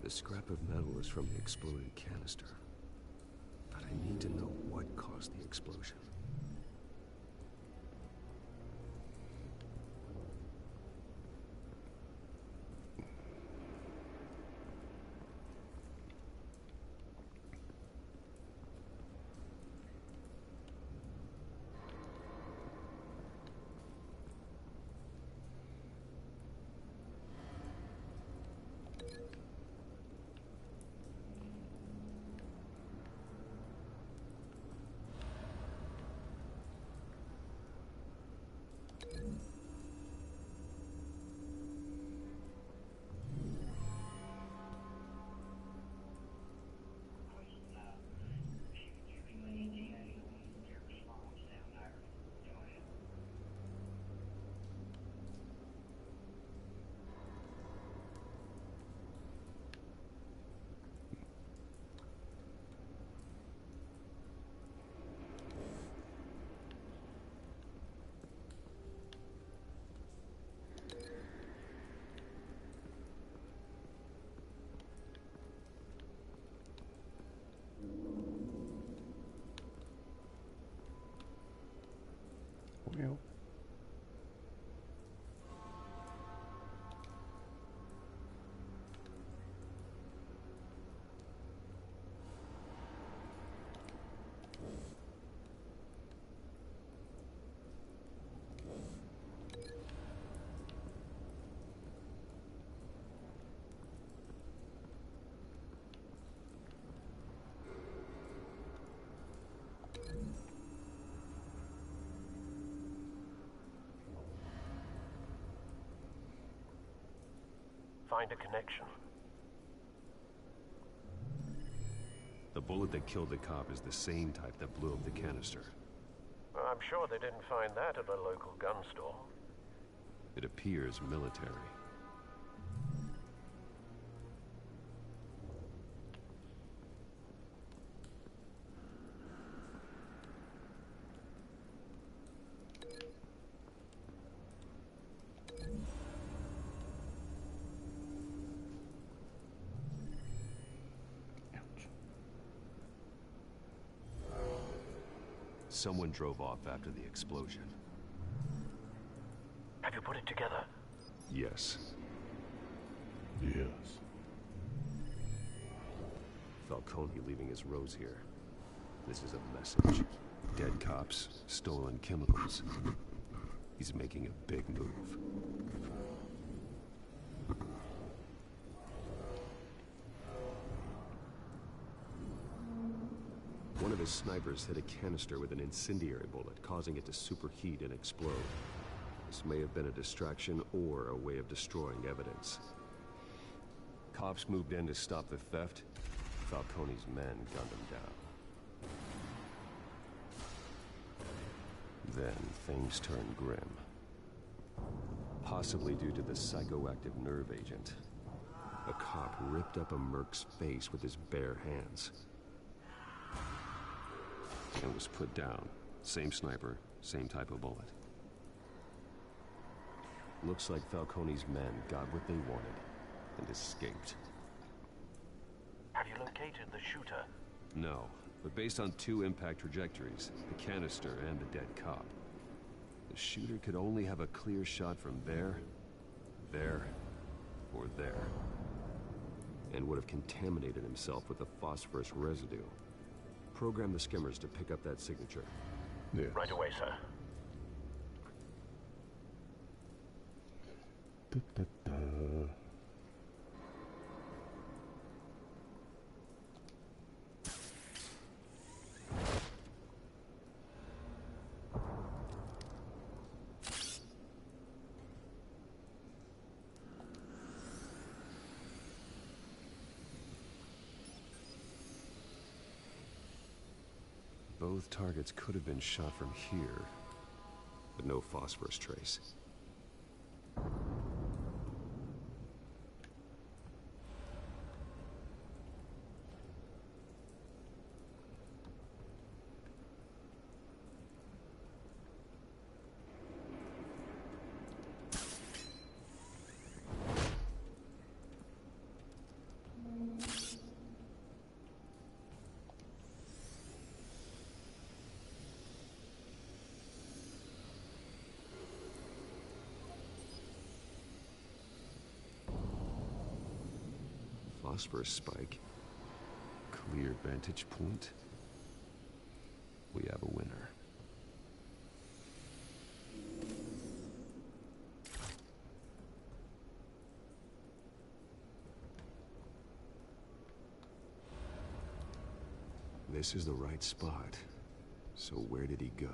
The scrap of metal is from the exploded canister. But I need to know what caused the explosion. Find a connection. The bullet that killed the cop is the same type that blew up the canister. I'm sure they didn't find that at a local gun store. It appears military. Someone drove off after the explosion. Have you put it together? Yes. Yes. Falcone leaving his rose here. This is a message. Dead cops, stolen chemicals. He's making a big move. One of his snipers hit a canister with an incendiary bullet, causing it to superheat and explode. This may have been a distraction or a way of destroying evidence. Cops moved in to stop the theft. Falcone's men gunned him down. Then things turned grim. Possibly due to the psychoactive nerve agent. A cop ripped up a merc's face with his bare hands. And was put down. Same sniper, same type of bullet. Looks like Falcone's men got what they wanted and escaped. Have you located the shooter? No, but based on two impact trajectories, the canister and the dead cop, the shooter could only have a clear shot from there, or there, and would have contaminated himself with the phosphorus residue. Program the skimmers to pick up that signature. Yeah. Right away, sir. Both targets could have been shot from here, but no phosphorus trace. Phosphorus spike. Clear vantage point. We have a winner. This is the right spot. So where did he go?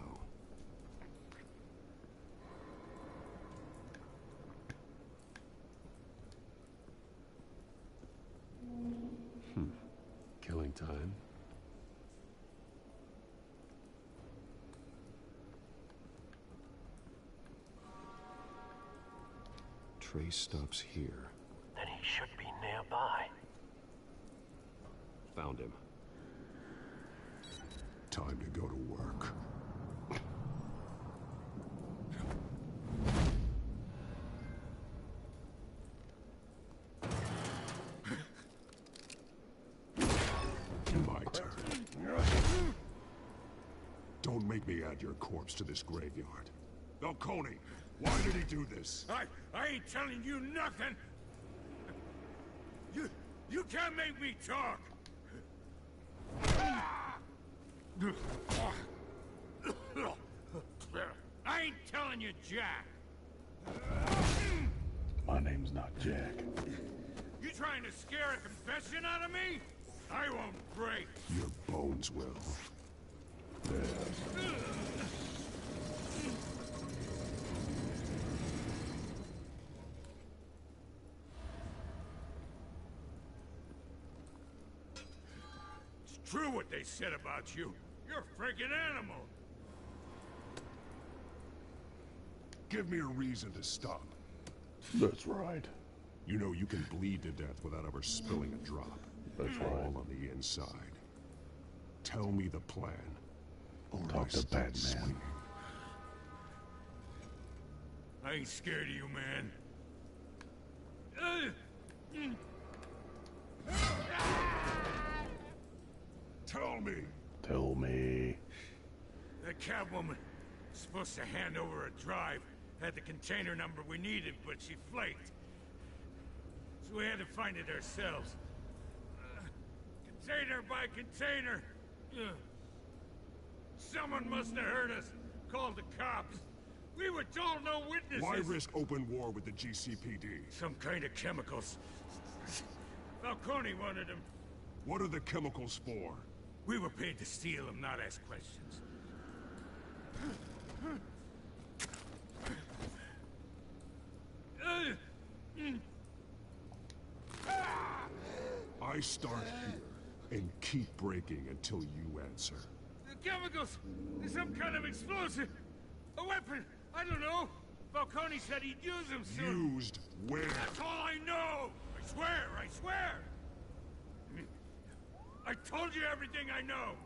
Killing time. Trace stops here. Then he should be nearby. Found him. Time to go to work. My turn. Don't make me add your corpse to this graveyard. Falcone, why did he do this? I ain't telling you nothing! You can't make me talk! I ain't telling you, Jack! My name's not Jack. You trying to scare a confession out of me? I won't break! Your bones will. true what they said about you. You're a freaking animal. Give me a reason to stop. That's right. You know you can bleed to death without ever spilling a drop. That's right. All on the inside. Tell me the plan. Talk to Batman. I ain't scared of you, man. Tell me. Tell me. That Catwoman was supposed to hand over a drive. Had the container number we needed, but she flaked. So we had to find it ourselves. Container by container. Someone must have heard us. Called the cops. We were told no witnesses. Why risk open war with the GCPD? Some kind of chemicals. Falcone wanted them. What are the chemicals for? We were paid to steal them, not ask questions. I start here and keep breaking until you answer. The chemicals! There's some kind of explosive! A weapon! I don't know! Falcone said he'd use them soon! Used where? That's all I know! I swear! I swear! I told you everything I know!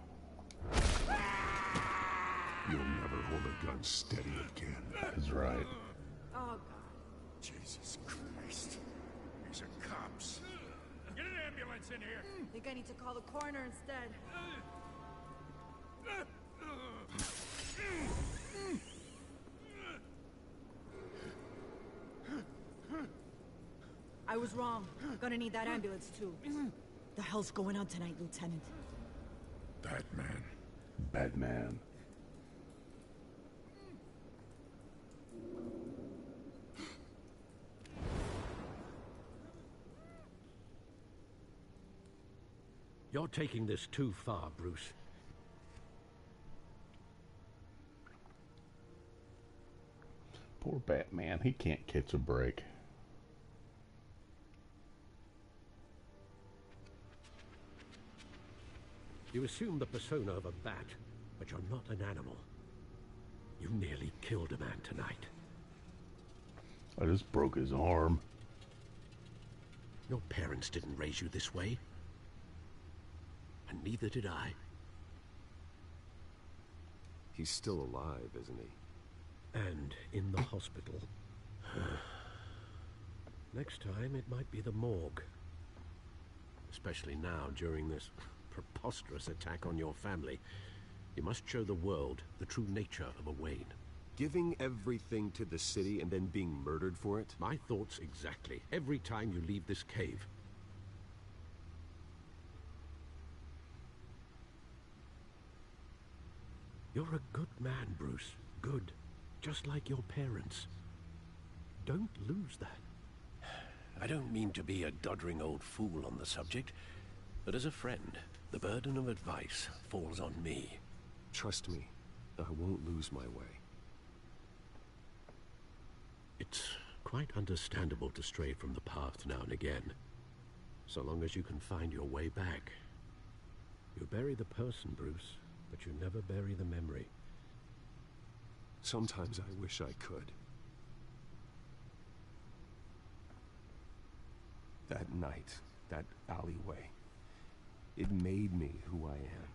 You'll never hold a gun steady again. That's right. Oh, God. Jesus Christ. These are cops. Get an ambulance in here! I think I need to call the coroner instead. I was wrong. Gonna need that ambulance, too. The hell's going on tonight, Lieutenant? Batman. Batman. You're taking this too far, Bruce. Poor Batman. He can't catch a break. You assume the persona of a bat, but you're not an animal. You nearly killed a man tonight. I just broke his arm. Your parents didn't raise you this way. And neither did I. He's still alive, isn't he? And in the hospital. Next time, it might be the morgue. Especially now, during this preposterous attack on your family. You must show the world the true nature of a Wayne. Giving everything to the city and then being murdered for it? My thoughts exactly. Every time you leave this cave. You're a good man, Bruce. Good. Just like your parents. Don't lose that. I don't mean to be a doddering old fool on the subject, but as a friend, the burden of advice falls on me. Trust me, I won't lose my way. It's quite understandable to stray from the path now and again, so long as you can find your way back. You bury the person, Bruce, but you never bury the memory. Sometimes I wish I could. That night, that alleyway, it made me who I am.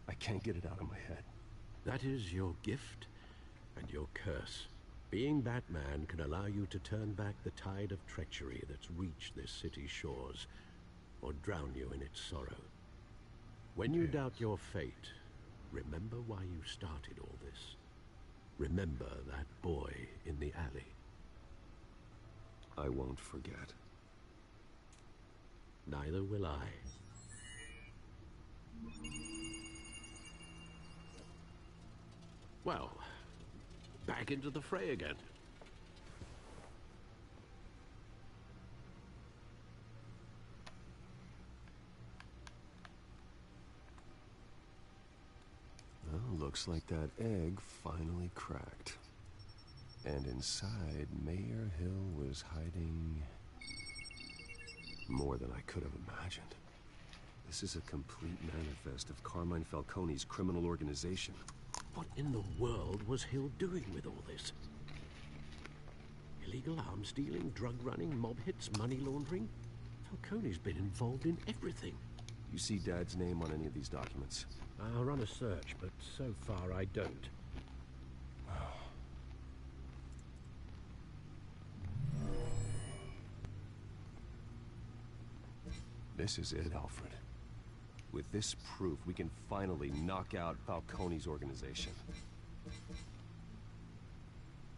I can't get it out of my head. That is your gift and your curse. Being Batman can allow you to turn back the tide of treachery that's reached this city's shores, or drown you in its sorrow. When you doubt your fate, remember why you started all this. Remember that boy in the alley. I won't forget. Neither will I. Well, back into the fray again. Well, looks like that egg finally cracked. And inside, Mayor Hill was hiding more than I could have imagined. This is a complete manifest of Carmine Falcone's criminal organization. What in the world was Hill doing with all this? Illegal arms dealing, drug running, mob hits, money laundering? Falcone's been involved in everything. You see Dad's name on any of these documents? I'll run a search, but so far I don't. This is it, Alfred. With this proof, we can finally knock out Falcone's organization.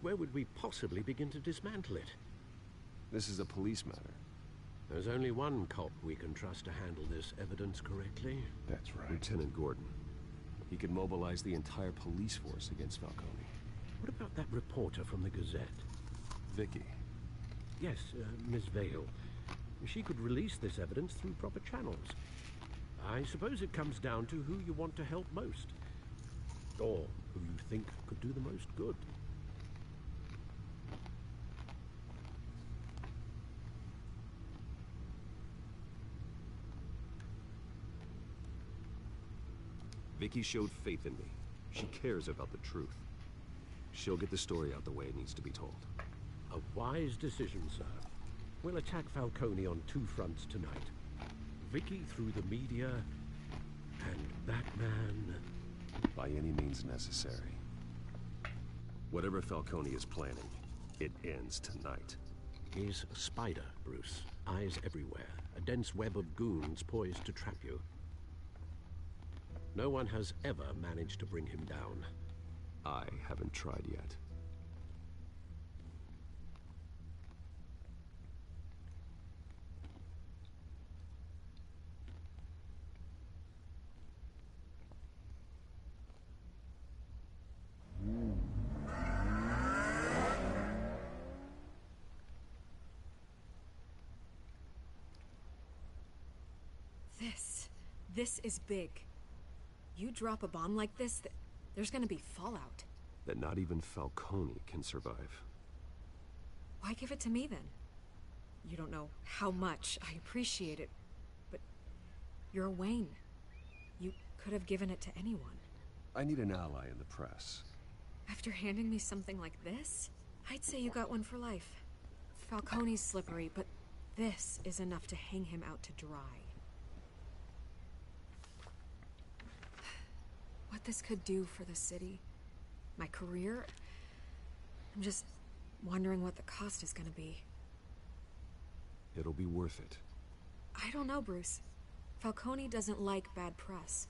Where would we possibly begin to dismantle it? This is a police matter. There's only one cop we can trust to handle this evidence correctly. That's right. Lieutenant Gordon. He could mobilize the entire police force against Falcone. What about that reporter from the Gazette? Vicky. Yes, Miss Vale. She could release this evidence through proper channels. I suppose it comes down to who you want to help most. Or who you think could do the most good. Vicky showed faith in me. She cares about the truth. She'll get the story out the way it needs to be told. A wise decision, sir. We'll attack Falcone on two fronts tonight. Vicky through the media, and that man... By any means necessary. Whatever Falcone is planning, it ends tonight. He's a spider, Bruce. Eyes everywhere. A dense web of goons poised to trap you. No one has ever managed to bring him down. I haven't tried yet. This is big. You drop a bomb like this, there's gonna be fallout. That not even Falcone can survive. Why give it to me then? You don't know how much I appreciate it, but you're Wayne. You could have given it to anyone. I need an ally in the press. After handing me something like this, I'd say you got one for life. Falcone's slippery, but this is enough to hang him out to dry. What this could do for the city, my career, I'm just wondering what the cost is gonna be. It'll be worth it. I don't know, Bruce. Falcone doesn't like bad press.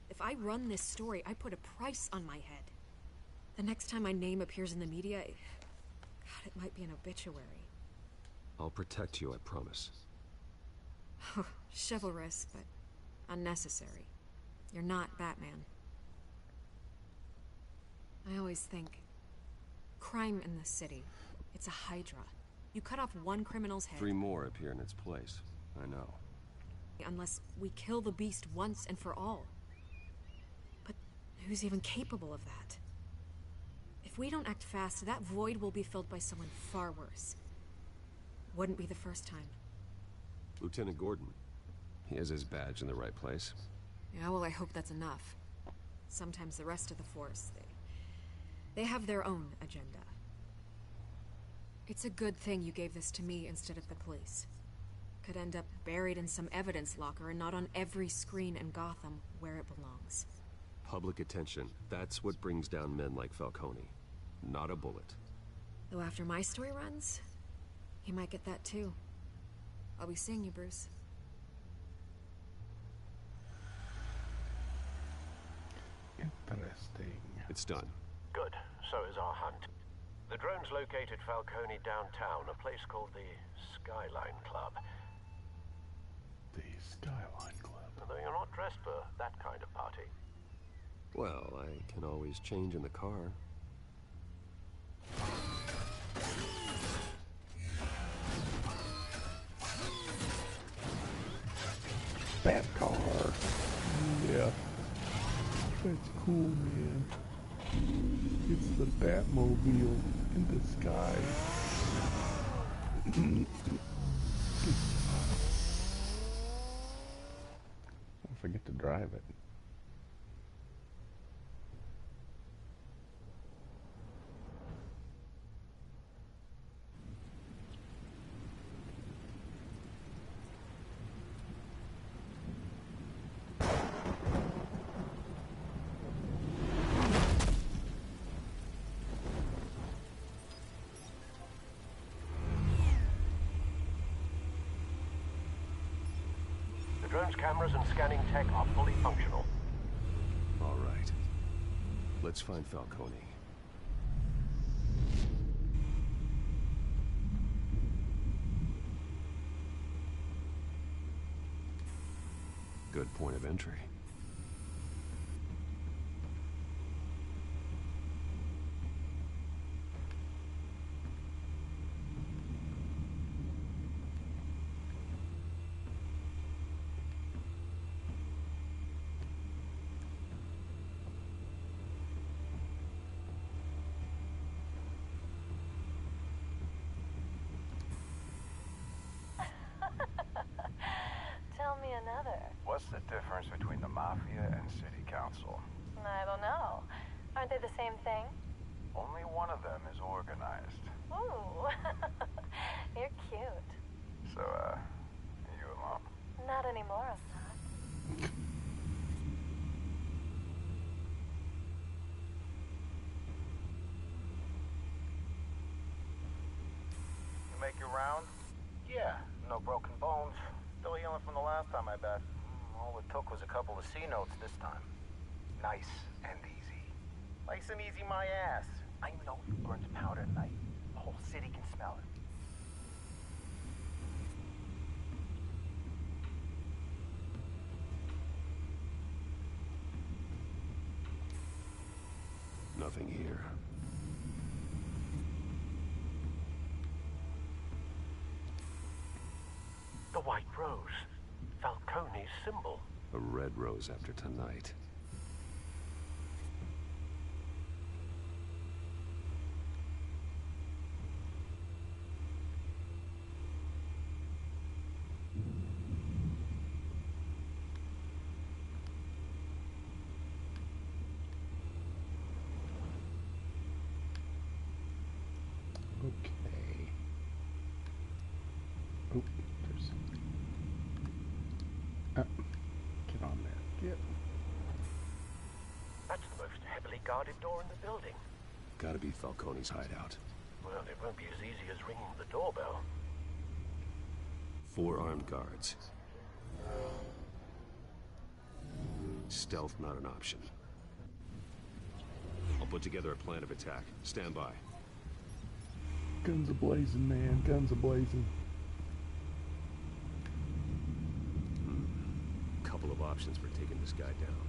If I run this story, I put a price on my head. The next time my name appears in the media, God, it might be an obituary. I'll protect you, I promise. Chivalrous, but unnecessary. You're not Batman. I always think, crime in the city, it's a hydra. You cut off one criminal's head. 3 more appear in its place. I know. Unless we kill the beast once and for all. But who's even capable of that? If we don't act fast, that void will be filled by someone far worse. Wouldn't be the first time. Lieutenant Gordon. He has his badge in the right place. Yeah, well, I hope that's enough. Sometimes the rest of the force, they have their own agenda. It's a good thing you gave this to me instead of the police. Could end up buried in some evidence locker and not on every screen in Gotham where it belongs. Public attention. That's what brings down men like Falcone. Not a bullet. Though after my story runs, he might get that too. I'll be seeing you, Bruce. Interesting. It's done. Good. So is our hunt. The drone's located Falcone downtown, a place called the Skyline Club. The Skyline Club. Though you're not dressed for that kind of party. Well, I can always change in the car. Bat car. Yeah. That's cool, man. It's the Batmobile in the sky. drive it. The drone's cameras and scanning tech are fully functional. All right. Let's find Falcone. Good point of entry. Tell me another. What's the difference between the Mafia and City Council? I don't know. Aren't they the same thing? Only one of them is organized. Ooh. You're cute. So, you alone? Not anymore, I'm not. You make your round? Yeah, no broken bones. Still healing from the last time I bet. All it took was a couple of C notes this time. Nice and easy. Nice and easy my ass. I know you burned powder tonight. The whole city can smell it. Nothing here. The White Rose. Falcone's symbol. A red rose after tonight. Okay. Oh, there's... get on there. Get. That's the most heavily guarded door in the building. Gotta be Falcone's hideout. Well, it won't be as easy as ringing the doorbell. 4 armed guards. Stealth not an option. I'll put together a plan of attack. Stand by. Guns a-blazing, man. Guns a-blazing. Couple of options for taking this guy down.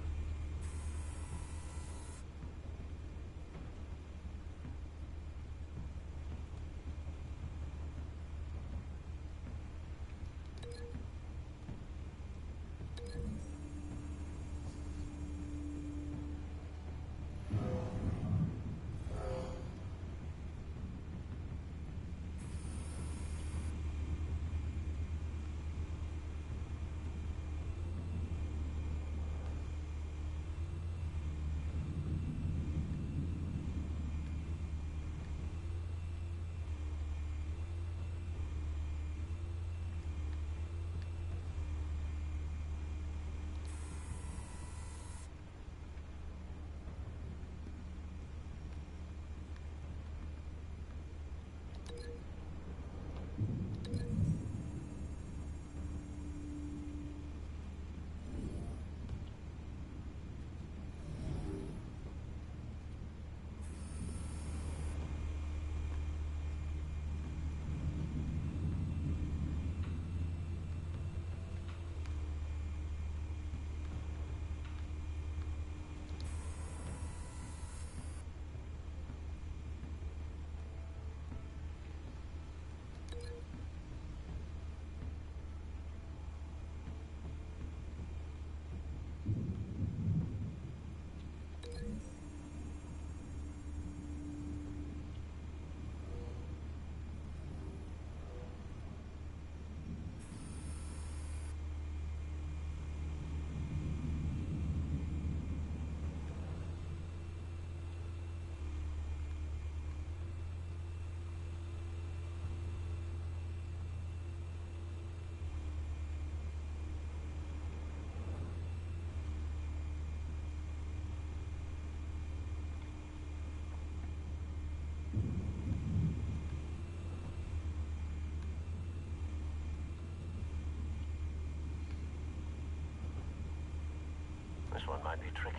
This one might be tricky.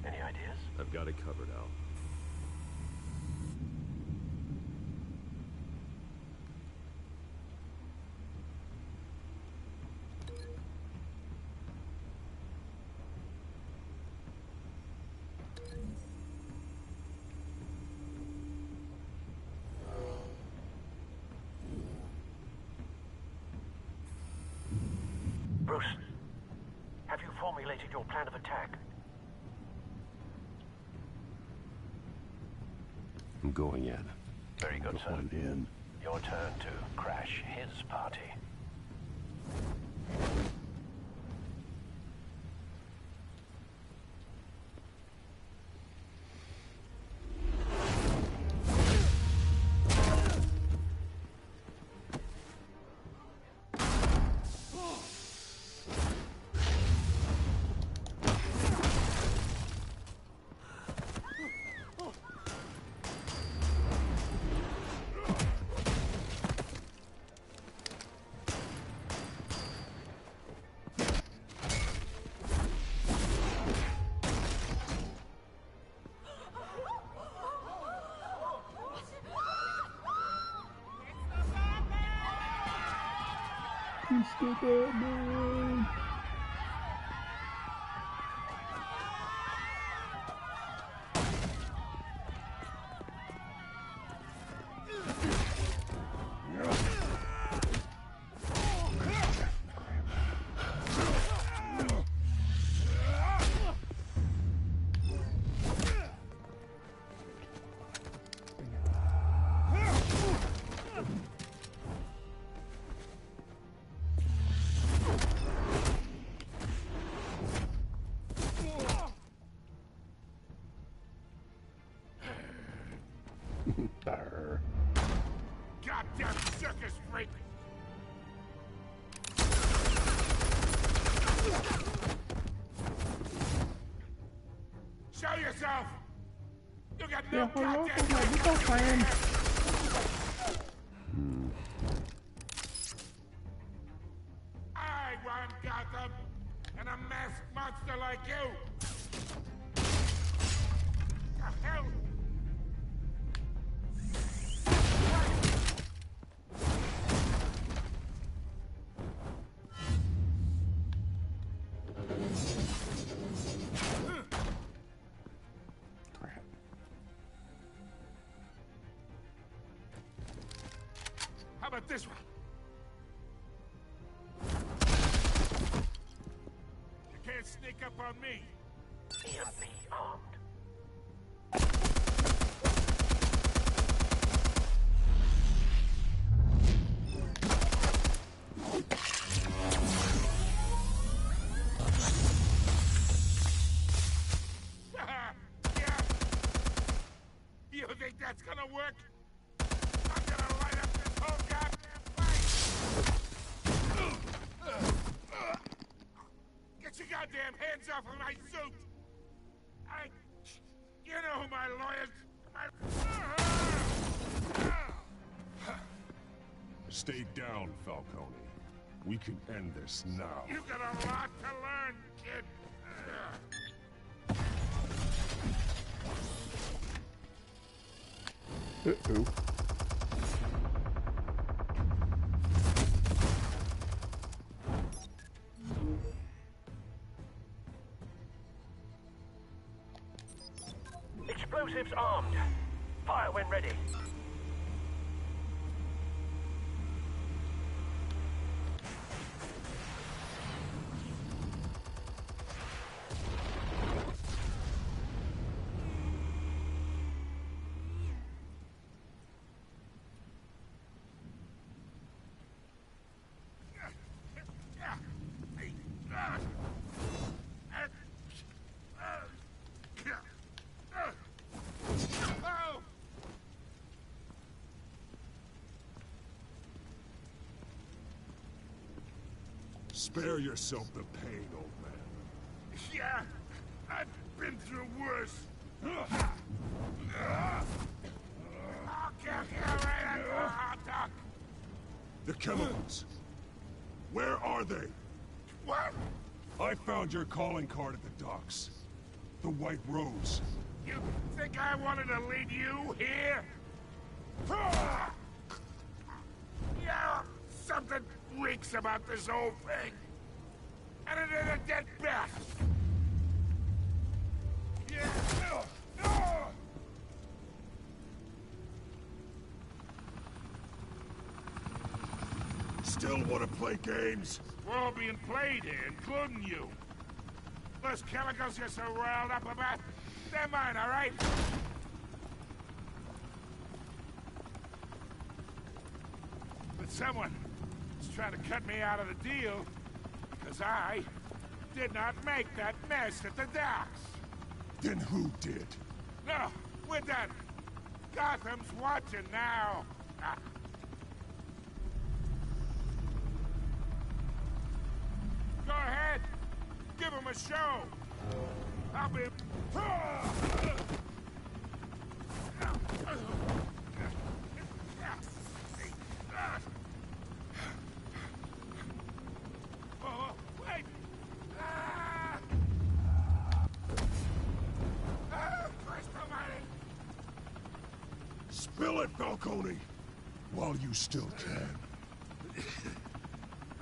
Any ideas? I've got it covered, Al. Bruce, have you formulated your plan of attack? I'm going in. Very good, sir. Going in. Your turn to crash his party. Goddamn circus freak! Show yourself! You got no goddamn... I want Gotham and a masked monster like you! The hell? How about this one? You can't sneak up on me. EMP armed. Yeah. You think that's gonna work? I'm gonna light up this whole goddamn place! Get your goddamn hands off of my suit! You know who my lawyers... Stay down, Falcone. We can end this now. You got a lot to learn, kid. Uh-oh. Explosives armed. Fire when ready. Spare yourself the pain, old man. Yeah, I've been through worse. I'll kill you right at the hot dog. The chemicals. Where are they? What? I found your calling card at the docks. The White Rose. You think I wanted to lead you here? Yeah, something reeks about this whole thing. And it is a dead bat. Yeah. Still want to play games? We're all being played here, including you. Those chemicals you're so riled up about, they're mine, all right? But someone is trying to cut me out of the deal because I did not make that mess at the docks. Then who did? No, we're done. Gotham's watching now. Go ahead. Give him a show. I'll be... Oh, wait. Christ almighty. Spill it, Falcone! While you still can.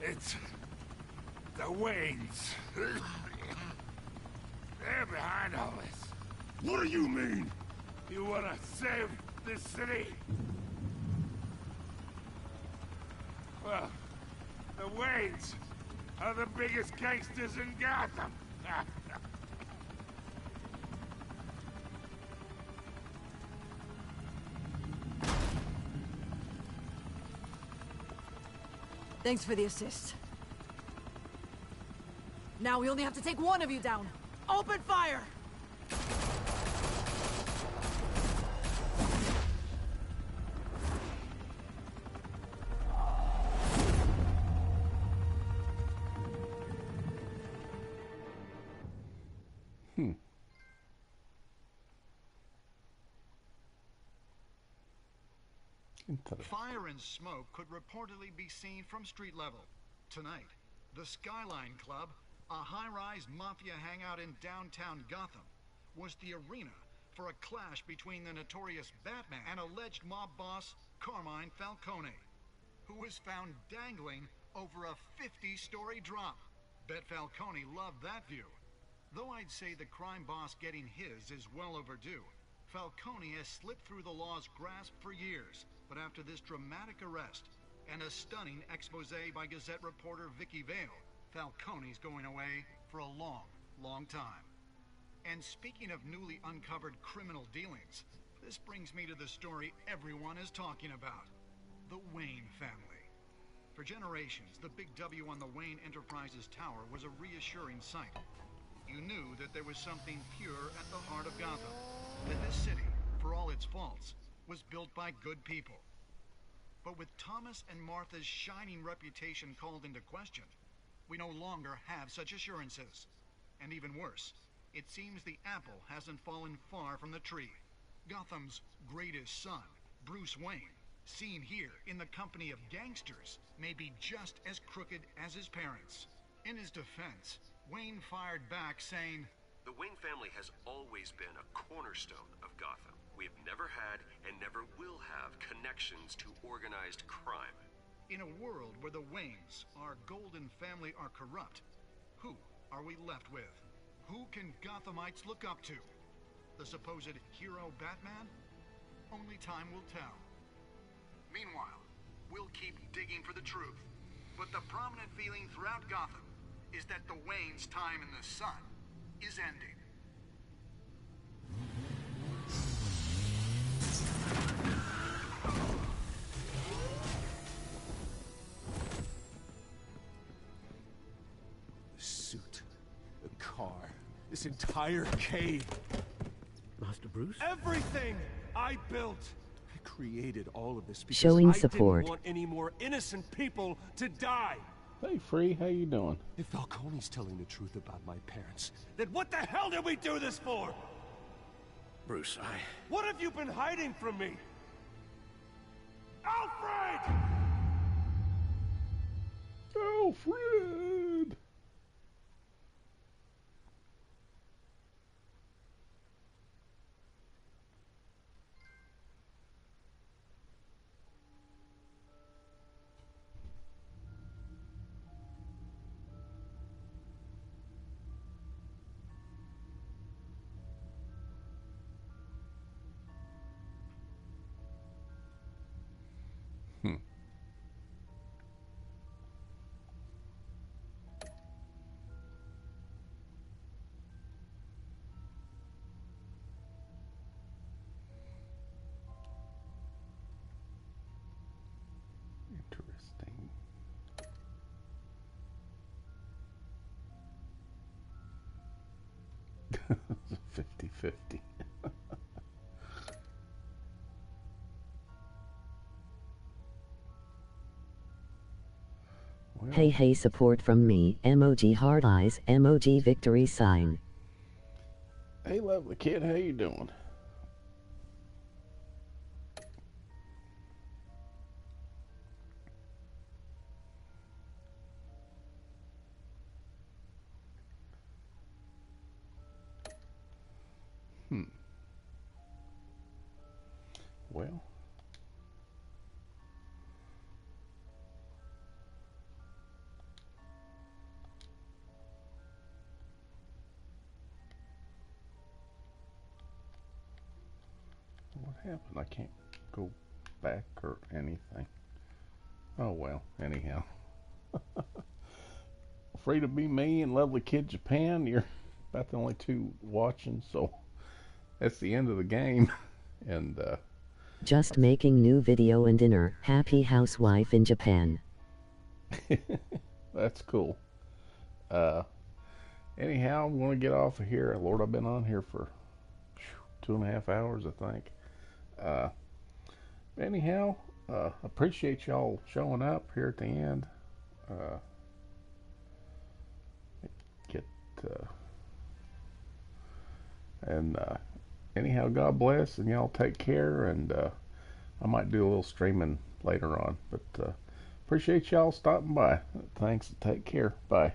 It's... the Waynes. They're behind all this. What do you mean? You wanna save this city? Well, the Waynes are the biggest gangsters in Gotham. Thanks for the assist. Now we only have to take one of you down. Open fire! Fire and smoke could reportedly be seen from street level. Tonight, the Skyline Club, a high-rise mafia hangout in downtown Gotham, was the arena for a clash between the notorious Batman and alleged mob boss Carmine Falcone, who was found dangling over a 50-story drop. Bet Falcone loved that view. Though I'd say the crime boss getting his is well overdue, Falcone has slipped through the law's grasp for years, but after this dramatic arrest and a stunning expose by Gazette reporter Vicky Vale, Falcone's going away for a long, long time. And speaking of newly uncovered criminal dealings, this brings me to the story everyone is talking about. The Wayne family. For generations, the big W on the Wayne Enterprises Tower was a reassuring sight. You knew that there was something pure at the heart of Gotham. That this city, for all its faults, was built by good people. But with Thomas and Martha's shining reputation called into question, we no longer have such assurances. And even worse, it seems the apple hasn't fallen far from the tree. Gotham's greatest son, Bruce Wayne, seen here in the company of gangsters, may be just as crooked as his parents. In his defense, Wayne fired back saying, "The Wayne family has always been a cornerstone of Gotham. We have never had and never will have connections to organized crime." In a world where the Waynes, our golden family, are corrupt, who are we left with? Who can Gothamites look up to? The supposed hero Batman? Only time will tell. Meanwhile, we'll keep digging for the truth. But the prominent feeling throughout Gotham is that the Waynes' time in the sun is ending. The suit, the car, this entire cave. Master Bruce? Everything I built. I created all of this because Showing I support. didn't want any more innocent people to die. Hey, Free, how you doing? If Falcone's telling the truth about my parents, then what the hell did we do this for? Bruce, What have you been hiding from me? Alfred! Alfred! Interesting. It's a 50-50. Hey support from me, emoji hard eyes, emoji victory sign. Hey lovely kid, how you doing? Well, what happened? I can't go back or anything. Oh well, anyhow. Free to be me and lovely kid Japan. You're about the only two watching, so that's the end of the game. And just making new video and dinner. Happy housewife in Japan. that's cool. Anyhow, I'm going to get off of here. Lord, I've been on here for 2.5 hours, I think. Anyhow, appreciate y'all showing up here at the end. Anyhow, God bless, and y'all take care, and I might do a little streaming later on, but appreciate y'all stopping by. Thanks, and take care. Bye.